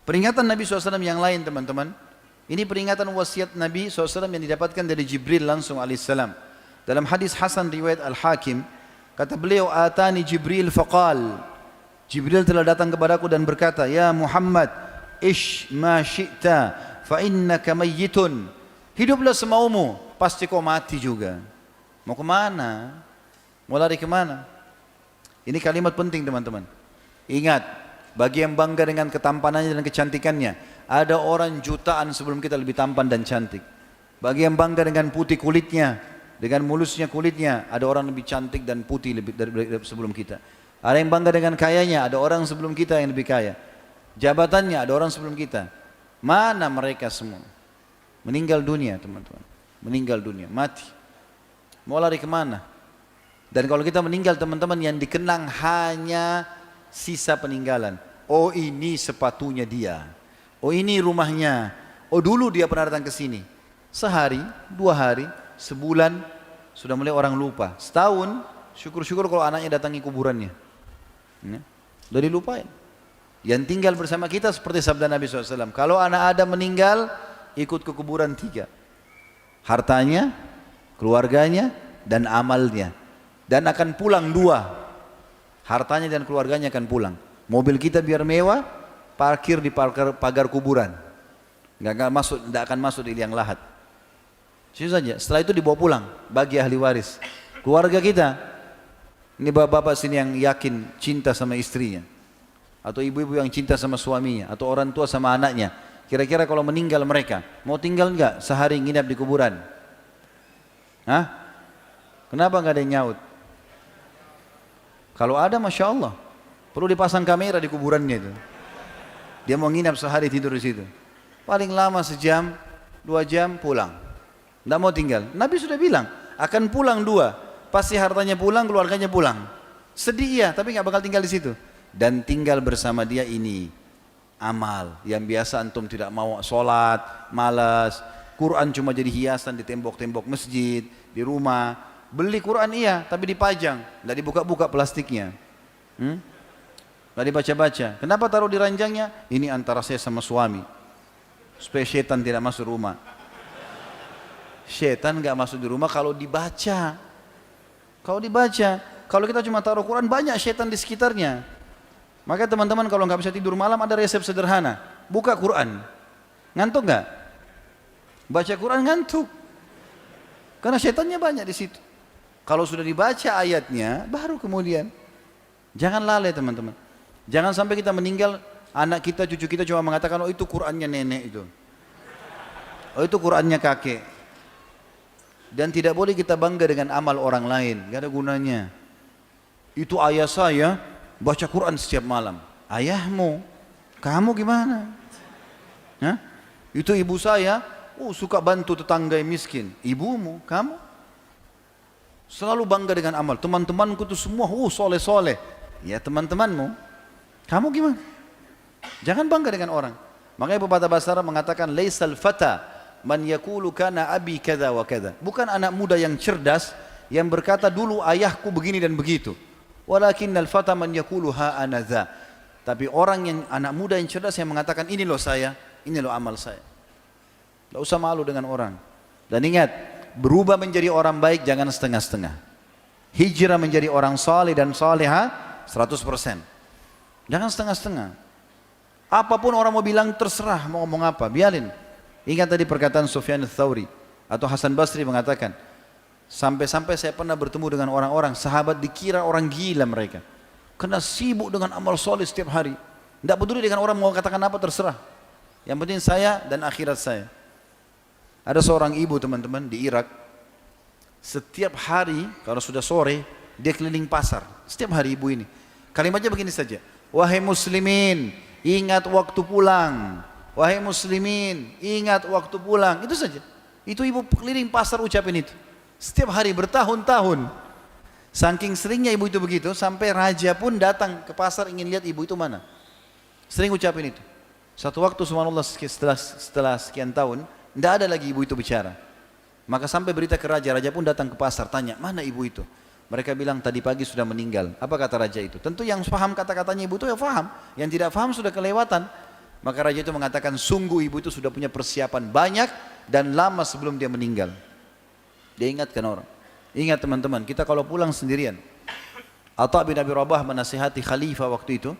Peringatan Nabi SAW yang lain teman-teman. Ini peringatan wasiat Nabi SAW yang didapatkan dari Jibril langsung alaihissalam. Dalam hadis Hasan riwayat Al-Hakim. Kata beliau, atani Jibril faqal. Jibril telah datang kepadaku dan berkata, ya Muhammad, ish ma syi'ta fa innaka mayyitun. Hiduplah semaumu, pasti kau mati juga. Mau kemana? Mau lari kemana? Ini kalimat penting teman-teman. Ingat, Bagi yang bangga dengan ketampanannya dan kecantikannya, ada orang jutaan sebelum kita lebih tampan dan cantik. Bagi yang bangga dengan putih kulitnya, dengan mulusnya kulitnya, ada orang lebih cantik dan putih lebih dari sebelum kita. Ada yang bangga dengan kayanya, ada orang sebelum kita yang lebih kaya. Jabatannya, ada orang sebelum kita. Mana mereka semua? Meninggal dunia, teman-teman. Meninggal dunia, mati. Mau lari kemana? Dan kalau kita meninggal, teman-teman, yang dikenang hanya sisa peninggalan. Oh, ini sepatunya dia. Oh, ini rumahnya. Oh, dulu dia pernah datang ke sini. Sehari, 2 hari, sebulan, sudah mulai orang lupa. Setahun, syukur-syukur kalau anaknya datangi kuburannya. Sudah dilupain. Yang tinggal bersama kita seperti sabda Nabi SAW. Kalau anak Adam meninggal, ikut ke kuburan 3. Hartanya, keluarganya, dan amalnya. Dan akan pulang 2. Hartanya dan keluarganya akan pulang. Mobil kita biar mewah, parkir di pagar kuburan. Nggak akan masuk di liang lahat. Itu saja. Setelah itu dibawa pulang bagi ahli waris. Keluarga kita, ini bapak-bapak sini yang yakin cinta sama istrinya, atau ibu-ibu yang cinta sama suaminya, atau orang tua sama anaknya. Kira-kira kalau meninggal mereka, mau tinggal nggak sehari nginap di kuburan? Hah? Kenapa nggak ada yang nyaut? Kalau ada, masya Allah, perlu dipasang kamera di kuburannya itu. Dia mau nginap sehari tidur di situ. Paling lama sejam, 2 jam pulang. Tidak mau tinggal. Nabi sudah bilang akan pulang 2. Pasti hartanya pulang, keluarganya pulang. Sedih ya, tapi nggak bakal tinggal di situ. Dan tinggal bersama dia ini amal yang biasa antum tidak mau sholat, malas. Quran cuma jadi hiasan di tembok-tembok masjid, di rumah. Beli Quran iya, tapi dipajang, tidak dibuka-buka plastiknya. Tidak dibaca-baca. Kenapa taruh di ranjangnya? Ini antara saya sama suami, supaya setan tidak masuk rumah. Setan nggak masuk di rumah kalau dibaca. Kalau dibaca, kalau kita cuma taruh Quran, banyak setan di sekitarnya. Maka teman-teman kalau nggak bisa tidur malam, ada resep sederhana. Buka Quran. Ngantuk nggak? Baca Quran ngantuk. Karena setannya banyak di situ. Kalau sudah dibaca ayatnya, baru kemudian. Jangan lalai teman-teman. Jangan sampai kita meninggal, anak kita, cucu kita cuma mengatakan, oh itu Qurannya nenek itu. Oh itu Qurannya kakek. Dan tidak boleh kita bangga dengan amal orang lain. Gak ada gunanya. Itu ayah saya baca Quran setiap malam. Ayahmu, kamu gimana? Hah? Itu ibu saya, suka bantu tetangga yang miskin. Ibumu, kamu? Selalu bangga dengan amal. Teman-temanku itu semua soleh-soleh. Ya teman-temanmu, kamu gimana? Jangan bangga dengan orang. Makanya pepatah bahasa Arab mengatakan laisal fata man yaqulu kana abi kadza wa kadza. Bukan anak muda yang cerdas yang berkata dulu ayahku begini dan begitu. Walakinnal fata man yaqulu ha ana dza. Tapi orang yang anak muda yang cerdas yang mengatakan ini loh saya, ini loh amal saya. Tidak usah malu dengan orang. Dan ingat, berubah menjadi orang baik jangan setengah-setengah. Hijrah menjadi orang saleh dan saleha 100%. Jangan setengah-setengah. Apapun orang mau bilang terserah mau ngomong apa, biarin. Ingat tadi perkataan Sufyan Ats-Tsauri atau Hasan Basri mengatakan, sampai-sampai saya pernah bertemu dengan orang-orang sahabat dikira orang gila mereka. Karena sibuk dengan amal soleh setiap hari. Tidak peduli dengan orang mau katakan apa terserah. Yang penting saya dan akhirat saya. Ada seorang ibu teman-teman di Irak, setiap hari kalau sudah sore dia keliling pasar. Setiap hari ibu ini kalimatnya begini saja, wahai muslimin ingat waktu pulang, wahai muslimin ingat waktu pulang. Itu saja. Itu ibu keliling pasar ucapin itu setiap hari bertahun-tahun. Saking seringnya ibu itu begitu sampai raja pun datang ke pasar ingin lihat ibu itu mana. Sering ucapin itu. Satu waktu subhanallah setelah sekian tahun tidak ada lagi ibu itu bicara. Maka sampai berita ke raja, raja pun datang ke pasar tanya, mana ibu itu? Mereka bilang tadi pagi sudah meninggal. Apa kata raja itu? Tentu yang paham kata-katanya ibu itu ya paham. Yang tidak paham sudah kelewatan. Maka raja itu mengatakan sungguh ibu itu sudah punya persiapan banyak dan lama sebelum dia meninggal. Dia ingatkan orang. Ingat teman-teman, kita kalau pulang sendirian. Atha bin Abi Rabah menasihati khalifah waktu itu.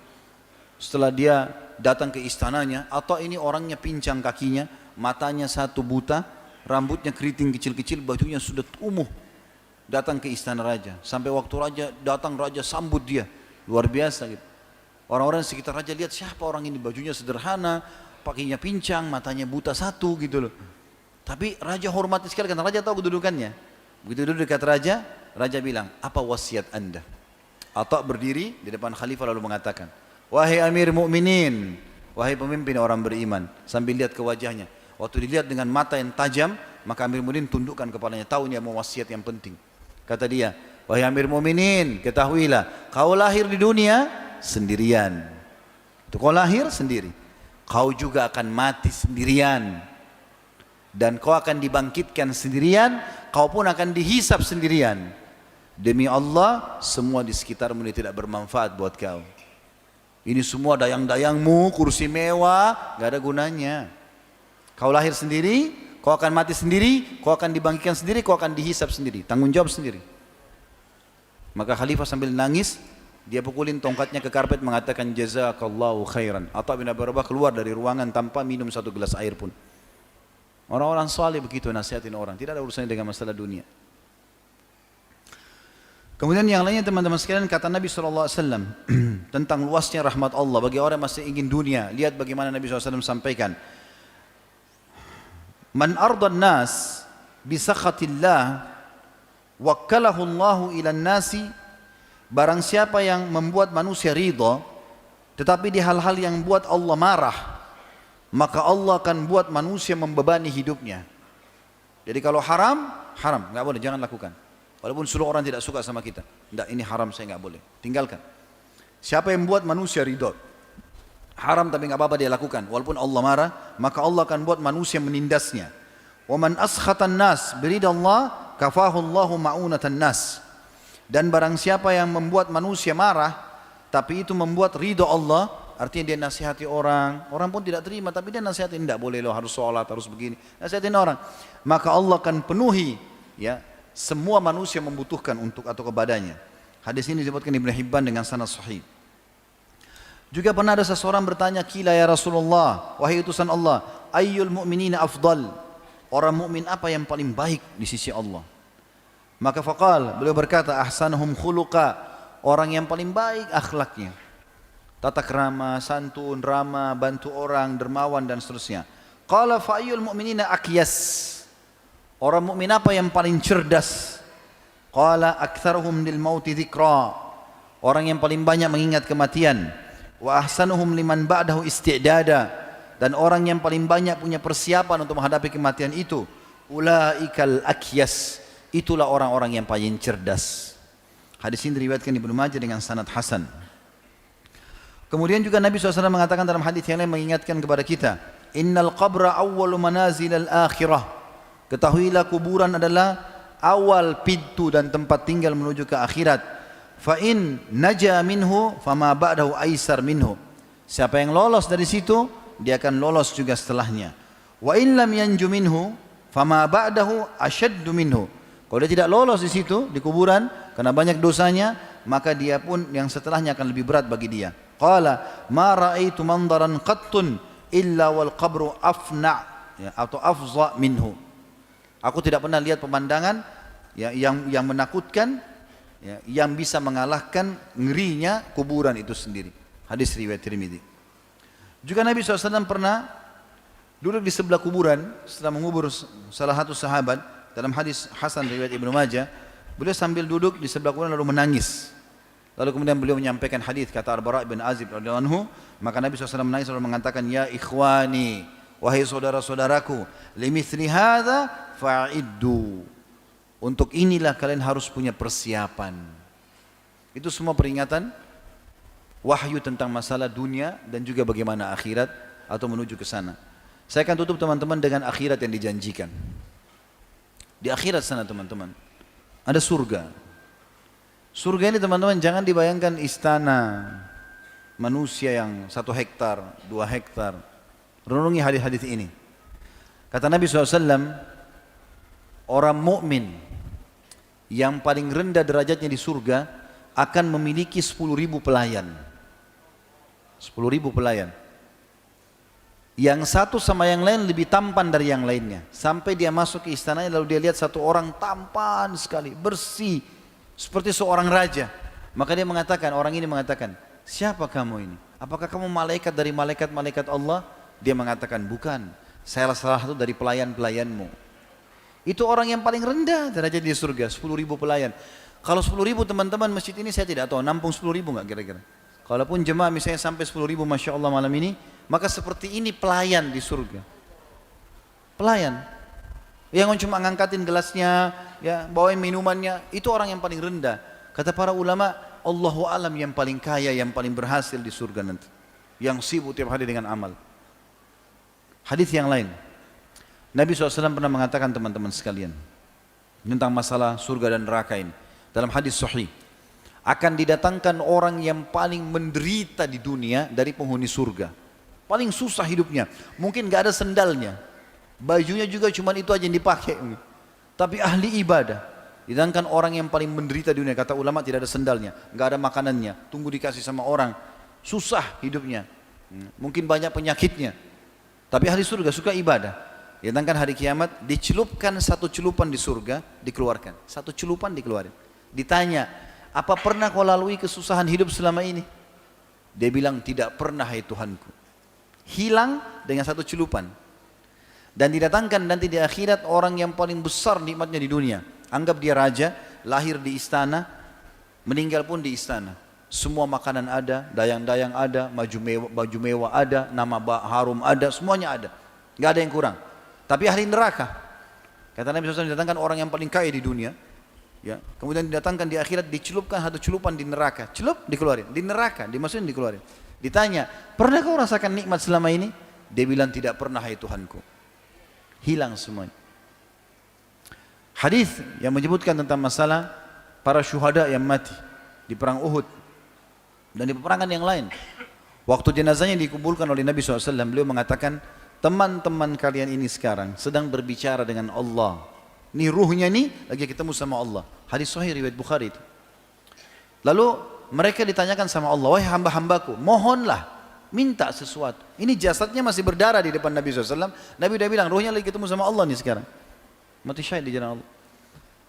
Setelah dia datang ke istananya, Atha ini orangnya pincang kakinya, matanya satu buta, rambutnya keriting kecil-kecil, bajunya sudah umuh. Datang ke istana raja. Sampai waktu raja datang, raja sambut dia. Luar biasa gitu. Orang-orang di sekitar raja lihat siapa orang ini, bajunya sederhana, pakainya pincang, matanya buta satu gitu loh. Tapi raja hormati sekali karena raja tahu kedudukannya. Begitu duduk dekat raja, raja bilang, apa wasiat anda? Atha berdiri di depan khalifah lalu mengatakan, wahai Amir Mukminin, wahai pemimpin orang beriman, sambil lihat ke wajahnya. Waktu dilihat dengan mata yang tajam, maka Amir Mukminin tundukkan kepalanya, tahu dia mau wasiat yang penting. Kata dia, wahai Amir Mukminin, ketahuilah, kau lahir di dunia sendirian. Itu kau lahir sendiri. Kau juga akan mati sendirian. Dan kau akan dibangkitkan sendirian, kau pun akan dihisap sendirian. Demi Allah, semua di sekitarmu ini tidak bermanfaat buat kau. Ini semua dayang-dayangmu, kursi mewah, gak ada gunanya. Kau lahir sendiri, kau akan mati sendiri, kau akan dibangkitkan sendiri, kau akan dihisap sendiri, tanggung jawab sendiri. Maka khalifah sambil nangis, dia pukulin tongkatnya ke karpet mengatakan jazakallahu khairan. Atha bin Abi Rabah keluar dari ruangan tanpa minum satu gelas air pun. Orang-orang saleh begitu nasihatin orang, tidak ada urusannya dengan masalah dunia. Kemudian yang lainnya teman-teman sekalian, kata Nabi SAW tentang luasnya rahmat Allah bagi orang yang masih ingin dunia. Lihat bagaimana Nabi SAW sampaikan, man ardan nas bisakhatillah wakkalahu Allahu ilan nasi. Barang siapa yang membuat manusia ridha tetapi di hal-hal yang buat Allah marah, maka Allah akan buat manusia membebani hidupnya. Jadi kalau haram, haram, nggak boleh, jangan lakukan. Walaupun seluruh orang tidak suka sama kita, enggak, ini haram, saya nggak boleh, tinggalkan. Siapa yang membuat manusia ridha, haram tapi nggak apa-apa dia lakukan, walaupun Allah marah, maka Allah akan buat manusia menindasnya. Wa man askhatan nas biridallah kafahu Allahu ma'unatan nas. Dan barang siapa yang membuat manusia marah, tapi itu membuat ridha Allah, artinya dia nasihati orang, orang pun tidak terima, tapi dia nasihatin, tidak boleh lo harus sholat, harus begini, nasihatin orang, maka Allah akan penuhi ya semua manusia membutuhkan untuk atau kepadanya. Hadis ini disebutkan Ibnu Hibban dengan sanad sahih. Juga pernah ada seseorang bertanya, qila ya Rasulullah, wahai utusan Allah, ayyul mu'minina afdal, orang mukmin apa yang paling baik di sisi Allah? Maka faqal, beliau berkata, ahsanuhum khuluqa, orang yang paling baik akhlaknya, tata krama, santun, ramah, bantu orang, dermawan dan seterusnya. Qala fa ayyul mu'minina aqyas, orang mukmin apa yang paling cerdas? Qala aktsaruhum lil mauti dzikra, orang yang paling banyak mengingat kematian. Wa ahsanuhum liman ba'dahu isti'dada, dan orang yang paling banyak punya persiapan untuk menghadapi kematian itu. Ulaikal aqyas, itulah orang-orang yang paling cerdas. Hadis ini diriwayatkan Ibnu Majah dengan sanad hasan. Kemudian juga Nabi SAW mengatakan dalam hadis yang lain mengingatkan kepada kita, innal qabra awwalu manazilal akhirah, ketahuilah kuburan adalah awal pintu dan tempat tinggal menuju ke akhirat. Fa in naja minhu fama ba'dahu aisar minhu, siapa yang lolos dari situ dia akan lolos juga setelahnya. Wa in lam yanju minhu fama ba'dahu ashaddu minhu, kalau dia tidak lolos di situ di kuburan karena banyak dosanya, maka dia pun yang setelahnya akan lebih berat bagi dia. Qala ma ra'aitu mandaran qattun illa wal qabru afna, ya, atau afza minhu, aku tidak pernah lihat pemandangan ya, yang menakutkan ya, yang bisa mengalahkan ngerinya kuburan itu sendiri. Hadis riwayat Tirmidzi. Juga Nabi SAW pernah duduk di sebelah kuburan setelah mengubur salah satu sahabat. Dalam hadis Hasan riwayat Ibnu Majah, beliau sambil duduk di sebelah kuburan lalu menangis. Lalu kemudian beliau menyampaikan hadis, kata Al-Bara' bin Azib radhiyallahu anhu, maka Nabi SAW menangis lalu mengatakan, ya ikhwani, wahai saudara-saudaraku, limithli hadza fa'iddu, untuk inilah kalian harus punya persiapan. Itu semua peringatan wahyu tentang masalah dunia dan juga bagaimana akhirat atau menuju ke sana. Saya akan tutup teman-teman dengan akhirat yang dijanjikan. Di akhirat sana teman-teman ada surga. Surga ini teman-teman jangan dibayangkan istana manusia yang 1 hektar, 2 hektar. Renungi hadis-hadis ini. Kata Nabi SAW, orang mukmin yang paling rendah derajatnya di surga akan memiliki 10.000 pelayan. 10.000 pelayan. Yang satu sama yang lain lebih tampan dari yang lainnya. Sampai dia masuk ke istananya lalu dia lihat satu orang tampan sekali, bersih, seperti seorang raja. Maka dia mengatakan, orang ini mengatakan, siapa kamu ini? Apakah kamu malaikat dari malaikat-malaikat Allah? Dia mengatakan, bukan, saya salah satu dari pelayan-pelayanmu. Itu orang yang paling rendah derajat di surga, 10.000 pelayan. Kalau 10.000 teman-teman masjid ini saya tidak tahu, nampung 10.000 nggak kira-kira? Kalaupun jemaah misalnya sampai 10.000 Masya Allah malam ini, maka seperti ini pelayan di surga. Pelayan. Yang cuma ngangkatin gelasnya, ya, bawain minumannya, itu orang yang paling rendah. Kata para ulama, Allahu alam yang paling kaya, yang paling berhasil di surga nanti. Yang sibuk tiap hari dengan amal. Hadis yang lain. Nabi SAW pernah mengatakan teman-teman sekalian tentang masalah surga dan neraka ini. Dalam hadis sahih, akan didatangkan orang yang paling menderita di dunia dari penghuni surga. Paling susah hidupnya. Mungkin gak ada sendalnya. Bajunya juga cuma itu aja yang dipakai. Tapi ahli ibadah. Ditangkan orang yang paling menderita di dunia, kata ulama tidak ada sendalnya, nggak ada makanannya, tunggu dikasih sama orang, susah hidupnya, mungkin banyak penyakitnya, tapi ahli surga suka ibadah. Ditangkan hari kiamat, dicelupkan satu celupan di surga, dikeluarkan, satu celupan dikeluarin. Ditanya, apa pernah kau lalui kesusahan hidup selama ini? Dia bilang, tidak pernah hai Tuhanku. Hilang dengan satu celupan. Dan didatangkan nanti di akhirat orang yang paling besar nikmatnya di dunia. Anggap dia raja, lahir di istana, meninggal pun di istana. Semua makanan ada, dayang-dayang ada, baju mewah ada, nama harum ada, semuanya ada. Gak ada yang kurang. Tapi ahli neraka. Kata Nabi SAW, didatangkan orang yang paling kaya di dunia. Ya, kemudian didatangkan di akhirat, dicelupkan satu celupan di neraka. Celup, dikeluarin. Di neraka, dimasukin, dikeluarin. Ditanya, pernah kau rasakan nikmat selama ini? Dia bilang, tidak pernah hai Tuhanku. Hilang semuanya. Hadis yang menyebutkan tentang masalah para syuhada yang mati di perang Uhud dan di peperangan yang lain. Waktu jenazahnya dikuburkan oleh Nabi SAW, beliau mengatakan, teman-teman kalian ini sekarang sedang berbicara dengan Allah. Ini ruhnya nih lagi ketemu sama Allah. Hadis sahih riwayat Bukhari itu. Lalu mereka ditanyakan sama Allah, wahai hamba-hambaku, mohonlah, minta sesuatu. Ini jasadnya masih berdarah di depan Nabi SAW. Nabi udah bilang, ruhnya lagi ketemu sama Allah nih sekarang. Mati syahid di jalan Allah.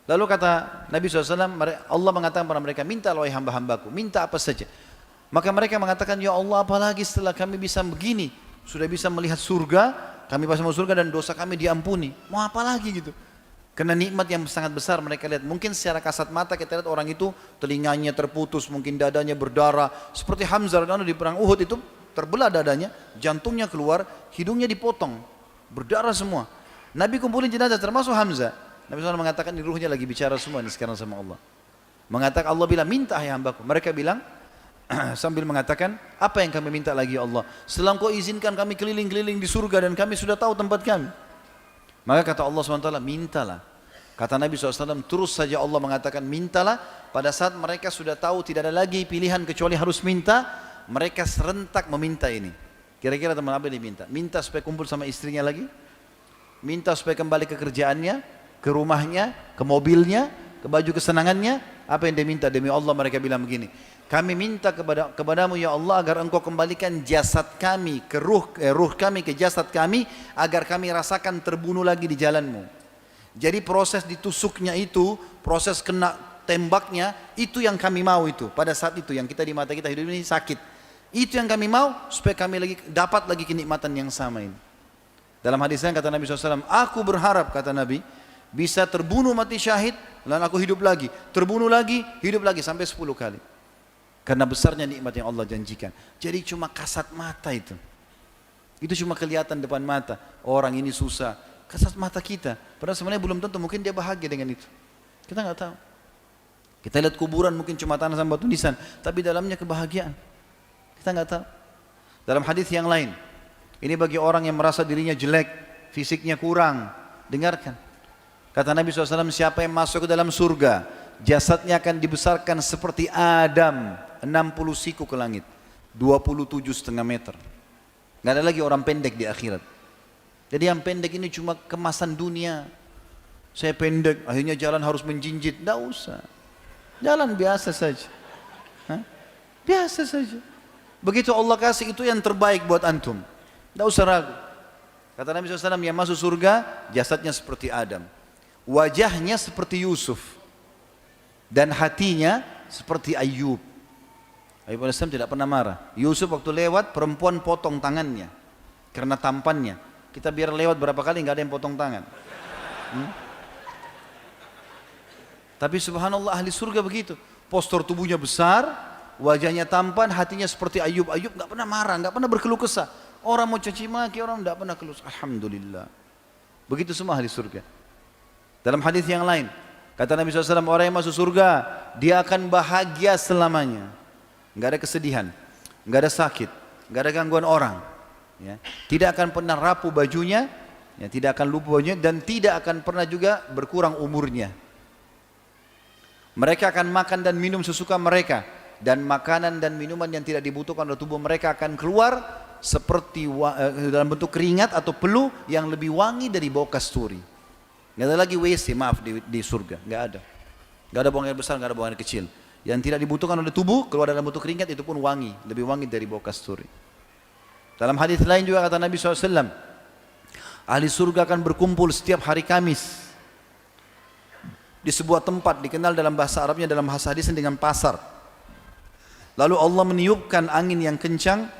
Lalu kata Nabi SAW, Allah mengatakan kepada mereka, minta wahai hamba-hambaku, minta apa saja. Maka mereka mengatakan, ya Allah, apalagi setelah kami bisa begini, sudah bisa melihat surga, kami pasti mau surga dan dosa kami diampuni. Mau apa lagi gitu? Karena nikmat yang sangat besar mereka lihat. Mungkin secara kasat mata kita lihat orang itu telinganya terputus, mungkin dadanya berdarah. Seperti Hamzah di perang Uhud itu terbelah dadanya, jantungnya keluar, hidungnya dipotong, berdarah semua. Nabi kumpulin jenazah termasuk Hamzah. Nabi SAW mengatakan ini ruhnya lagi bicara semua ini sekarang sama Allah. Mengatakan Allah bilang minta hai hambaku. Mereka bilang sambil mengatakan apa yang kami minta lagi ya Allah? Setelah Engkau izinkan kami keliling-keliling di surga dan kami sudah tahu tempat kami. Maka kata Allah SWT mintalah. Kata Nabi SAW terus saja Allah mengatakan mintalah. Pada saat mereka sudah tahu tidak ada lagi pilihan kecuali harus minta, mereka serentak meminta ini. Kira-kira teman apa yang diminta? Minta supaya kumpul sama istrinya lagi? Minta supaya kembali ke kerjaannya, ke rumahnya, ke mobilnya, ke baju kesenangannya. Apa yang dia minta? Demi Allah mereka bilang begini, kami minta kepadamu ya Allah agar Engkau kembalikan jasad kami ke ruh kami ke jasad kami, agar kami rasakan terbunuh lagi di jalanmu. Jadi proses ditusuknya itu, proses kena tembaknya, itu yang kami mau itu. Pada saat itu yang kita di mata kita hidup ini sakit. Itu yang kami mau supaya kami lagi dapat lagi kenikmatan yang sama ini. Dalam hadisnya kata Nabi SAW, aku berharap kata Nabi, bisa terbunuh mati syahid, lalu aku hidup lagi, terbunuh lagi, hidup lagi sampai 10 kali. Karena besarnya nikmat yang Allah janjikan. Jadi cuma kasat mata itu. Itu cuma kelihatan depan mata. Orang ini susah, kasat mata kita. Padahal sebenarnya belum tentu, mungkin dia bahagia dengan itu. Kita nggak tahu. Kita lihat kuburan mungkin cuma tanah sama batu nisan, tapi dalamnya kebahagiaan. Kita nggak tahu. Dalam hadis yang lain, ini bagi orang yang merasa dirinya jelek, fisiknya kurang. Dengarkan. Kata Nabi SAW, siapa yang masuk ke dalam surga, jasadnya akan dibesarkan seperti Adam, 60 siku ke langit, 27,5 meter. Gak ada lagi orang pendek di akhirat. Jadi yang pendek ini cuma kemasan dunia. Saya pendek, akhirnya jalan harus menjinjit. Tidak usah. Jalan biasa saja. Biasa saja. Begitu Allah kasih, itu yang terbaik buat antum. Tidak usah ragu. Kata Nabi SAW, yang masuk surga jasadnya seperti Adam, wajahnya seperti Yusuf, dan hatinya seperti Ayub. Ayub alaihissalam tidak pernah marah. Yusuf waktu lewat, perempuan potong tangannya karena tampannya. Kita biar lewat berapa kali nggak ada yang potong tangan. Tapi subhanallah ahli surga begitu. Postur tubuhnya besar, wajahnya tampan, hatinya seperti Ayub. Ayub nggak pernah marah, nggak pernah berkeluh kesah. Orang mau caci maki, orang nggak pernah keluh. Alhamdulillah. Begitu semua ahli surga. Dalam hadis yang lain, kata Nabi SAW, orang yang masuk surga, dia akan bahagia selamanya. Nggak ada kesedihan, nggak ada sakit, nggak ada gangguan orang. Ya. Tidak akan pernah rapuh bajunya, ya, tidak akan lupa bajunya, dan tidak akan pernah juga berkurang umurnya. Mereka akan makan dan minum sesuka mereka, dan makanan dan minuman yang tidak dibutuhkan oleh tubuh mereka akan keluar seperti dalam bentuk keringat atau peluh yang lebih wangi dari bau kasturi. Nggak ada lagi WC, maaf, di surga, nggak ada. Nggak ada buang air besar, nggak ada buang air kecil. Yang tidak dibutuhkan oleh tubuh keluar dalam bentuk keringat, itu pun wangi, lebih wangi dari bau kasturi. Dalam hadis lain juga kata Nabi SAW, ahli surga akan berkumpul setiap hari Kamis di sebuah tempat dikenal dalam bahasa Arabnya, dalam bahasa hadisnya dengan pasar. Lalu Allah meniupkan angin yang kencang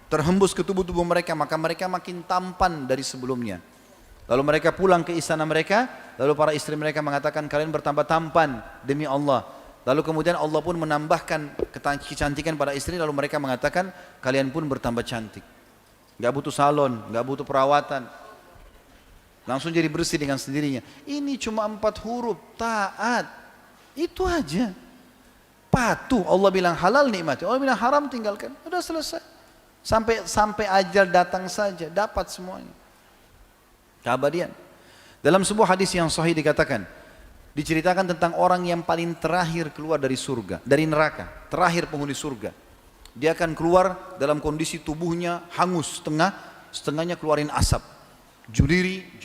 terhembus ke tubuh-tubuh mereka, maka mereka makin tampan dari sebelumnya. Lalu mereka pulang ke istana mereka, lalu para istri mereka mengatakan, kalian bertambah tampan demi Allah. Lalu kemudian Allah pun menambahkan kecantikan pada istri, lalu mereka mengatakan, kalian pun bertambah cantik. Gak butuh salon, gak butuh perawatan. Langsung jadi bersih dengan sendirinya. Ini cuma 4 huruf, taat. Itu aja. Patuh, Allah bilang halal nikmati, Allah bilang haram tinggalkan. Udah selesai. Sampai ajal datang saja, dapat semuanya. Keabadian. Dalam sebuah hadis yang sahih dikatakan, diceritakan tentang orang yang paling terakhir keluar dari surga, dari neraka, terakhir penghuni surga. Dia akan keluar dalam kondisi tubuhnya hangus, setengahnya keluarin asap. Berdiri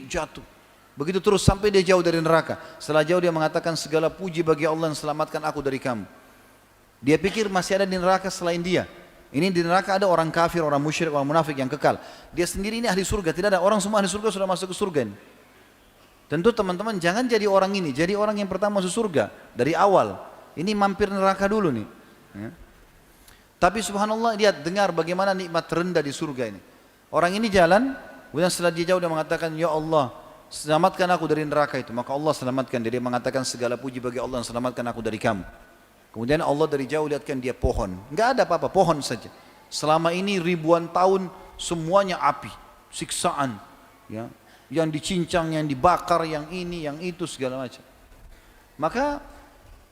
jatuh. Begitu terus sampai dia jauh dari neraka. Setelah jauh dia mengatakan, segala puji bagi Allah yang selamatkan aku dari kamu. Dia pikir masih ada di neraka selain dia. Ini di neraka ada orang kafir, orang musyrik, orang munafik yang kekal. Dia sendiri ini ahli surga, tidak ada. Orang semua ahli surga sudah masuk ke surga ini. Tentu teman-teman jangan jadi orang ini, jadi orang yang pertama masuk surga dari awal. Ini mampir neraka dulu nih. Ya. Tapi subhanallah, lihat, dengar bagaimana nikmat terendah di surga ini. Orang ini jalan, kemudian setelah dia jauh dia mengatakan, ya Allah, selamatkan aku dari neraka itu. Maka Allah selamatkan dia, mengatakan segala puji bagi Allah yang selamatkan aku dari kamu. Kemudian Allah dari jauh lihatkan dia pohon, nggak ada apa-apa, pohon saja. Selama ini ribuan tahun semuanya api, siksaan, ya, yang dicincang, yang dibakar, yang ini, yang itu, segala macam. Maka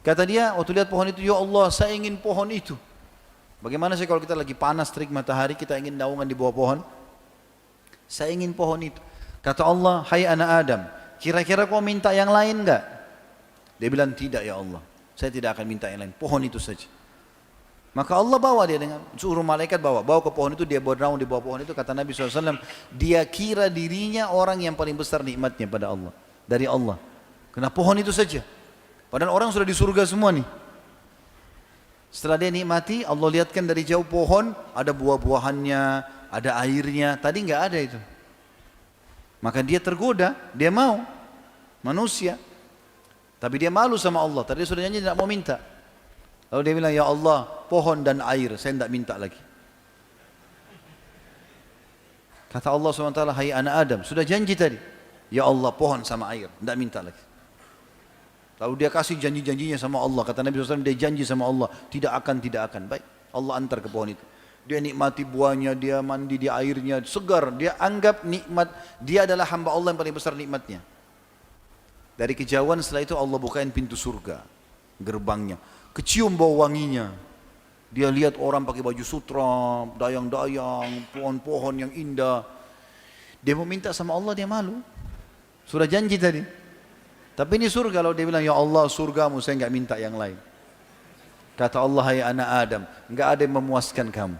kata dia waktu lihat pohon itu, ya Allah saya ingin pohon itu. Bagaimana sih kalau kita lagi panas terik matahari, kita ingin naungan di bawah pohon? Saya ingin pohon itu. Kata Allah, hai anak Adam, kira-kira kau minta yang lain enggak? Dia bilang, tidak ya Allah, saya tidak akan minta yang lain, pohon itu saja. Maka Allah bawa dia dengan suruh malaikat bawa ke pohon itu, dia bernaung di bawah pohon itu. Kata Nabi SAW, dia kira dirinya orang yang paling besar nikmatnya pada Allah, dari Allah. Karena pohon itu saja. Padahal orang sudah di surga semua nih. Setelah dia nikmati, Allah lihatkan dari jauh pohon, ada buah-buahannya, ada airnya. Tadi nggak ada itu. Maka dia tergoda, dia mau, manusia. Tapi dia malu sama Allah. Tadi sudah janji tidak mau minta. Lalu dia bilang, ya Allah, pohon dan air, saya tidak minta lagi. Kata Allah SWT, hai anak Adam, sudah janji tadi. Ya Allah, pohon sama air, tidak minta lagi. Lalu dia kasih janji-janjinya sama Allah. Kata Nabi SAW, dia janji sama Allah, tidak akan. Baik, Allah antar ke pohon itu. Dia nikmati buahnya, dia mandi di airnya, segar. Dia anggap nikmat, dia adalah hamba Allah yang paling besar nikmatnya. Dari kejauhan setelah itu Allah bukain pintu surga, gerbangnya. Kecium bau wanginya. Dia lihat orang pakai baju sutra, dayang-dayang, pohon-pohon yang indah. Dia mau minta sama Allah, dia malu. Sudah janji tadi. Tapi ini surga, kalau dia bilang, ya Allah surgamu, saya enggak minta yang lain. Kata Allah, hai anak Adam, enggak ada yang memuaskan kamu.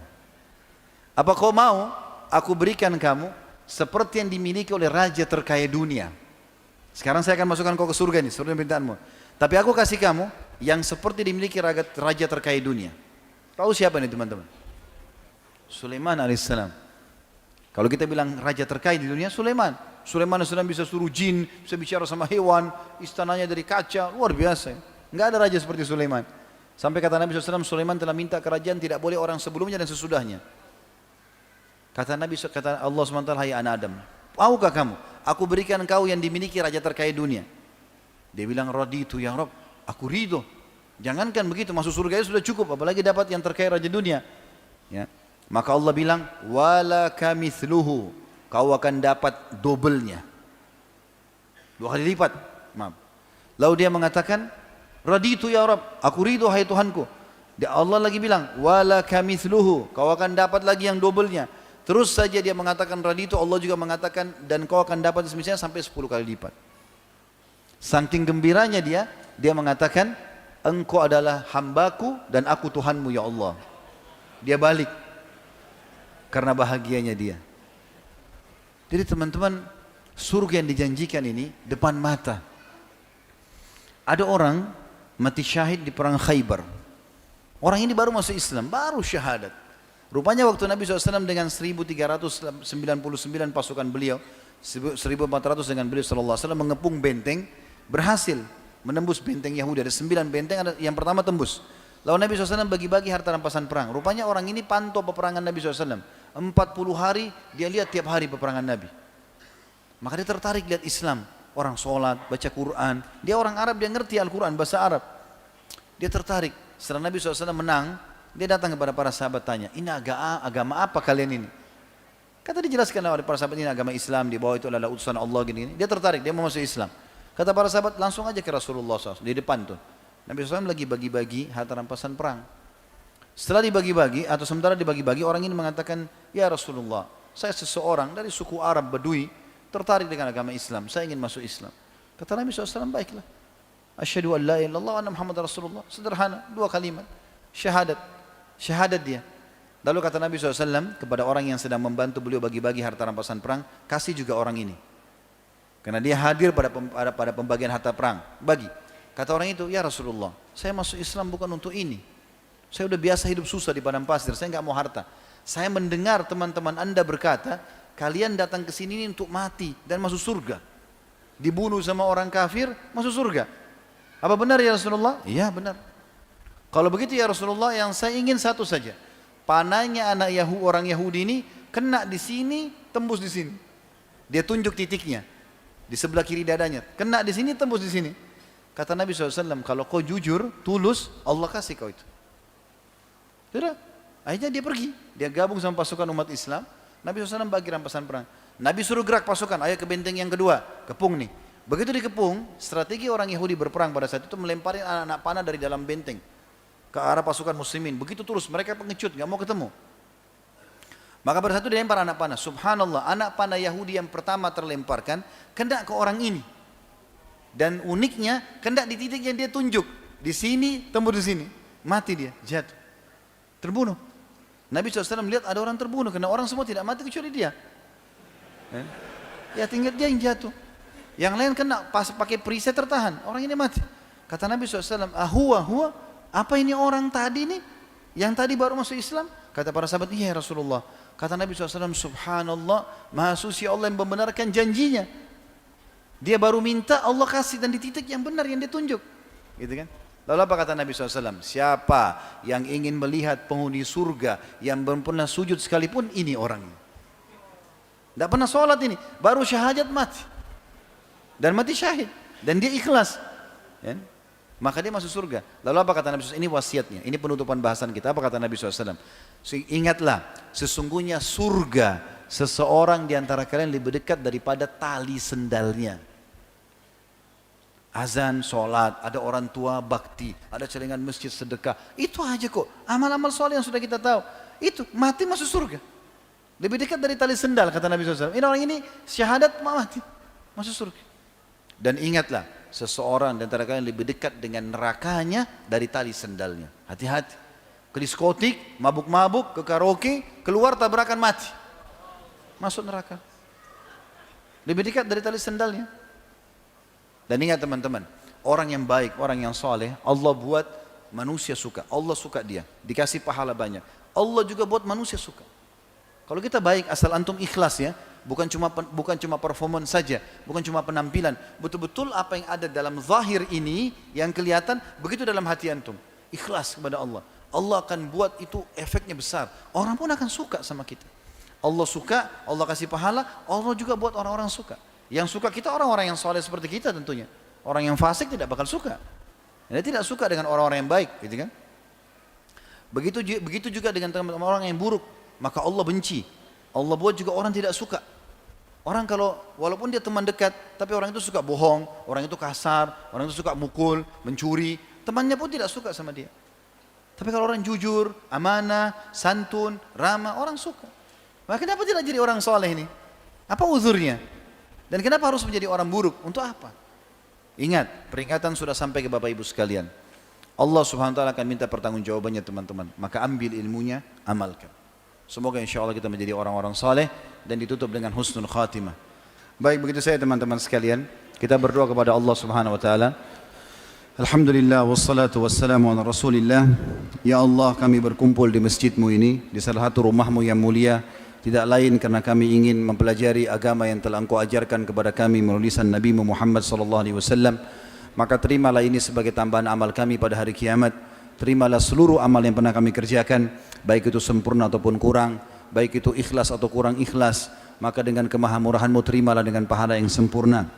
Apa kau mau aku berikan kamu seperti yang dimiliki oleh raja terkaya dunia? Sekarang saya akan masukkan kau ke surga ini, surga permintaanmu. Tapi aku kasih kamu yang seperti dimiliki raja terkaya dunia. Tahu siapa ini teman-teman? Sulaiman alaihissalam. Kalau kita bilang raja terkaya di dunia, Sulaiman AS bisa suruh jin, bisa bicara sama hewan, istananya dari kaca, luar biasa. Enggak ada raja seperti Sulaiman. Sampai kata Nabi SAW, Sulaiman telah minta kerajaan tidak boleh orang sebelumnya dan sesudahnya. Kata Allah SWT, hai anak Adam, maukah kamu? Aku berikan kau yang dimiliki raja terkaya dunia. Dia bilang, raditu ya Rabb, aku ridho. Jangankan begitu, masuk surga sudah cukup, apalagi dapat yang terkaya raja dunia. Ya. Maka Allah bilang, wala kamithluhu, kau akan dapat dobelnya. 2 kali lipat. Maaf. Lalu dia mengatakan, raditu ya Rabb, aku ridho hai Tuhanku. Allah lagi bilang, wala kamithluhu, kau akan dapat lagi yang dobelnya. Terus saja dia mengatakan raditu, Allah juga mengatakan dan kau akan dapat semisalnya sampai 10 kali lipat. Saking gembiranya dia mengatakan, engkau adalah hambaku dan aku Tuhanmu ya Allah. Dia balik karena bahagianya dia. Jadi teman-teman, surga yang dijanjikan ini depan mata. Ada orang mati syahid di perang Khaybar. Orang ini baru masuk Islam, baru syahadat. Rupanya waktu Nabi SAW dengan 1399 pasukan beliau, 1400 dengan beliau SAW mengepung benteng, berhasil menembus benteng Yahudi. Ada 9 benteng, ada yang pertama tembus. Lalu Nabi SAW bagi-bagi harta rampasan perang. Rupanya orang ini pantau peperangan Nabi SAW. 40 hari dia lihat tiap hari peperangan Nabi. Maka dia tertarik lihat Islam. Orang sholat, baca Quran. Dia orang Arab, dia ngerti Al-Quran, bahasa Arab. Dia tertarik. Setelah Nabi SAW menang, dia datang kepada para sahabat tanya, ini agama apa kalian ini? Kata dijelaskan oleh para sahabat, ini agama Islam, di bawah itu adalah utusan Allah gini-gini. Dia tertarik, dia mau masuk Islam. Kata para sahabat, langsung aja ke Rasulullah SAW, di depan tuh. Nabi SAW lagi bagi-bagi harta rampasan perang. Setelah dibagi-bagi, atau sementara dibagi-bagi, orang ini mengatakan, ya Rasulullah, saya seseorang dari suku Arab Badui, tertarik dengan agama Islam, saya ingin masuk Islam. Kata Nabi SAW, baiklah. Asyhadu an la ilaha illallah wa anna Muhammad Rasulullah. Sederhana, 2 kalimat. Syahadat dia. Lalu kata Nabi SAW kepada orang yang sedang membantu beliau bagi-bagi harta rampasan perang, kasih juga orang ini. Karena dia hadir pada pembagian harta perang. Bagi. Kata orang itu, ya Rasulullah, saya masuk Islam bukan untuk ini. Saya udah biasa hidup susah di padang pasir, saya nggak mau harta. Saya mendengar teman-teman Anda berkata, kalian datang ke sini untuk mati dan masuk surga. Dibunuh sama orang kafir, masuk surga. Apa benar ya Rasulullah? Iya benar. Kalau begitu ya Rasulullah, yang saya ingin satu saja. Panahnya orang Yahudi ini kena di sini, tembus di sini. Dia tunjuk titiknya di sebelah kiri dadanya. Kena di sini, tembus di sini. Kata Nabi SAW, kalau kau jujur, tulus, Allah kasih kau itu. Sudah. Akhirnya dia pergi. Dia gabung sama pasukan umat Islam. Nabi SAW bagi rampasan perang. Nabi suruh gerak pasukan, ayo ke benteng yang kedua. Kepung nih. Begitu dikepung, strategi orang Yahudi berperang pada saat itu melemparin anak-anak panah dari dalam benteng ke arah pasukan muslimin. Begitu terus, mereka pengecut, gak mau ketemu. Maka pada saat itu dilempar anak panah. Subhanallah, anak panah Yahudi yang pertama terlemparkan kena ke orang ini. Dan uniknya, kena di titik yang dia tunjuk. Di sini, tembus di sini. Mati dia, jatuh. Terbunuh. Nabi SAW melihat ada orang terbunuh, karena orang semua tidak mati kecuali dia. Ya tinggal dia yang jatuh. Yang lain kena pas pakai perisai tertahan, orang ini mati. Kata Nabi SAW, huwa, apa ini orang tadi nih? Yang tadi baru masuk Islam? Kata para sahabat, iya Rasulullah. Kata Nabi SAW, subhanallah, maha suci Allah yang membenarkan janjinya. Dia baru minta, Allah kasih dan di titik yang benar yang ditunjuk. Gitu kan? Lalu apa kata Nabi SAW? Siapa yang ingin melihat penghuni surga yang belum pernah sujud sekalipun, ini orangnya. Tidak pernah sholat ini, baru syahadat mati. Dan mati syahid. Dan dia ikhlas. Ya? Maka dia masuk surga. Lalu apa kata Nabi SAW? Ini wasiatnya, ini penutupan bahasan kita. Apa kata Nabi SAW? Ingatlah, sesungguhnya surga seseorang di antara kalian lebih dekat daripada tali sendalnya. Azan, sholat, ada orang tua bakti, ada celengan masjid sedekah. Itu aja kok, amal-amal soleh yang sudah kita tahu. Itu, mati masuk surga. Lebih dekat dari tali sendal, kata Nabi SAW. Ini orang ini syahadat mati, masuk surga. Dan ingatlah, seseorang di antara kalian lebih dekat dengan nerakanya dari tali sendalnya. Hati-hati. Ke diskotik, mabuk-mabuk, ke karaoke, keluar tabrakan mati. Masuk neraka. Lebih dekat dari tali sendalnya. Dan ingat teman-teman, orang yang baik, orang yang soleh, Allah buat manusia suka. Allah suka dia, dikasih pahala banyak. Allah juga buat manusia suka. Kalau kita baik, asal antum ikhlas ya, bukan cuma performance saja, bukan cuma penampilan. Betul-betul apa yang ada dalam zahir ini yang kelihatan, begitu dalam hati antum. ikhlas kepada Allah, Allah akan buat itu efeknya besar. Orang pun akan suka sama kita. Allah suka, Allah kasih pahala, Allah juga buat orang-orang suka. Yang suka kita orang-orang yang soleh seperti kita tentunya. Orang yang fasik tidak bakal suka. Dia tidak suka dengan orang-orang yang baik, gitu kan? Begitu juga dengan teman-teman orang yang buruk, maka Allah benci. Allah buat juga orang tidak suka. Orang kalau walaupun dia teman dekat, tapi orang itu suka bohong, orang itu kasar, orang itu suka mukul, mencuri, temannya pun tidak suka sama dia. Tapi kalau orang jujur, amanah, santun, ramah, orang suka. Maka kenapa tidak jadi orang soleh ini? Apa uzurnya? Dan kenapa harus menjadi orang buruk? Untuk apa? Ingat, peringatan sudah sampai ke Bapak Ibu sekalian. Allah Subhanahu wa taala akan minta pertanggungjawabannya teman-teman. Maka ambil ilmunya, amalkan. Semoga insya Allah kita menjadi orang-orang saleh dan ditutup dengan husnul khatimah. Baik, begitu saya teman-teman sekalian. Kita berdoa kepada Allah Subhanahu wa taala. Alhamdulillah wassalatu wassalamu ala Rasulillah. Ya Allah, kami berkumpul di masjidmu ini, di salah satu rumahmu yang mulia, tidak lain karena kami ingin mempelajari agama yang telah Engkau ajarkan kepada kami melalui lisan Nabi Muhammad sallallahu alaihi wasallam. Maka terimalah ini sebagai tambahan amal kami pada hari kiamat. Terimalah seluruh amal yang pernah kami kerjakan, baik itu sempurna ataupun kurang, baik itu ikhlas atau kurang ikhlas. Maka dengan kemahamurahan-Mu terimalah dengan pahala yang sempurna.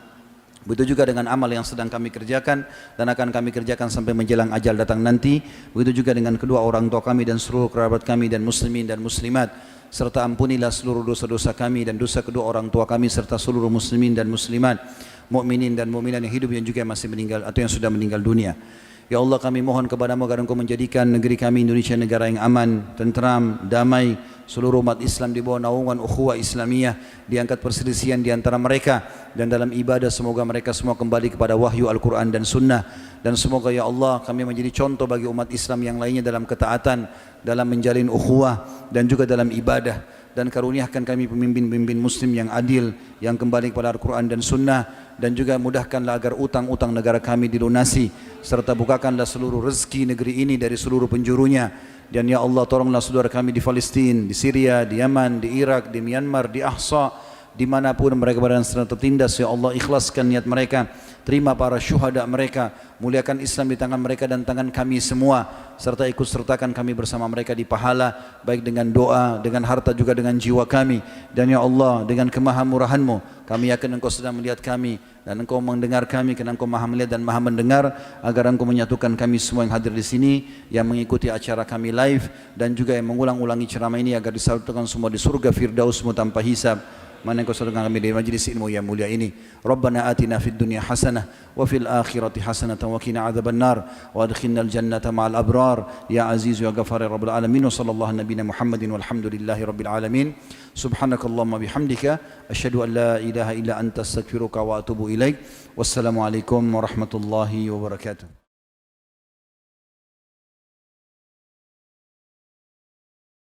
Begitu juga dengan amal yang sedang kami kerjakan dan akan kami kerjakan sampai menjelang ajal datang nanti. Begitu juga dengan kedua orang tua kami dan seluruh kerabat kami dan muslimin dan muslimat. Serta ampunilah seluruh dosa-dosa kami dan dosa kedua orang tua kami serta seluruh muslimin dan muslimat, mukminin dan mukminat yang hidup yang juga masih meninggal atau yang sudah meninggal dunia. Ya Allah, kami mohon kepada-Mu agar Engkau menjadikan negeri kami Indonesia negara yang aman, tentram, damai, seluruh umat Islam di bawah naungan ukhuwah Islamiyah, diangkat perselisihan di antara mereka, dan dalam ibadah semoga mereka semua kembali kepada wahyu Al-Quran dan Sunnah. Dan semoga ya Allah kami menjadi contoh bagi umat Islam yang lainnya dalam ketaatan, dalam menjalin ukhuwah dan juga dalam ibadah. Dan karuniakan kami pemimpin-pemimpin muslim yang adil, yang kembali kepada Al-Quran dan Sunnah. Dan juga mudahkanlah agar utang-utang negara kami dilunasi, serta bukakanlah seluruh rezeki negeri ini dari seluruh penjurunya. Dan ya Allah, tolonglah saudara kami di Palestina, di Syria, di Yaman, di Irak, di Myanmar, di Ahsa, dimanapun mereka berada sedang tertindas. Ya Allah, ikhlaskan niat mereka, terima para syuhada mereka, muliakan Islam di tangan mereka dan tangan kami semua, serta ikut sertakan kami bersama mereka di pahala, baik dengan doa, dengan harta, juga dengan jiwa kami. Dan ya Allah, dengan kemahamurahan-Mu, kami yakin Engkau sedang melihat kami dan Engkau mendengar kami, karena Engkau maha melihat dan maha mendengar. Agar Engkau menyatukan kami semua yang hadir di sini, yang mengikuti acara kami live, dan juga yang mengulang-ulangi ceramah ini, agar disatukan semua di surga Firdaus-Mu tanpa hisab. Mana Engkau sedang kami di majlis ilmu yang mulia ini. Rabbana atina fid dunya hasanah wa fil akhirati hasanah wa qina adzabannar wa adkhilnal jannata ma'al abrar ya aziz ya ghafar ya rabbal alamin. Wa sallallahu nabiyana Muhammadin walhamdulillahi rabbil alamin. Subhanakallahumma bihamdika asyhadu an la ilaha illa anta astaghfiruka wa atubu ilaik. Wassalamu alaikum warahmatullahi wabarakatuh.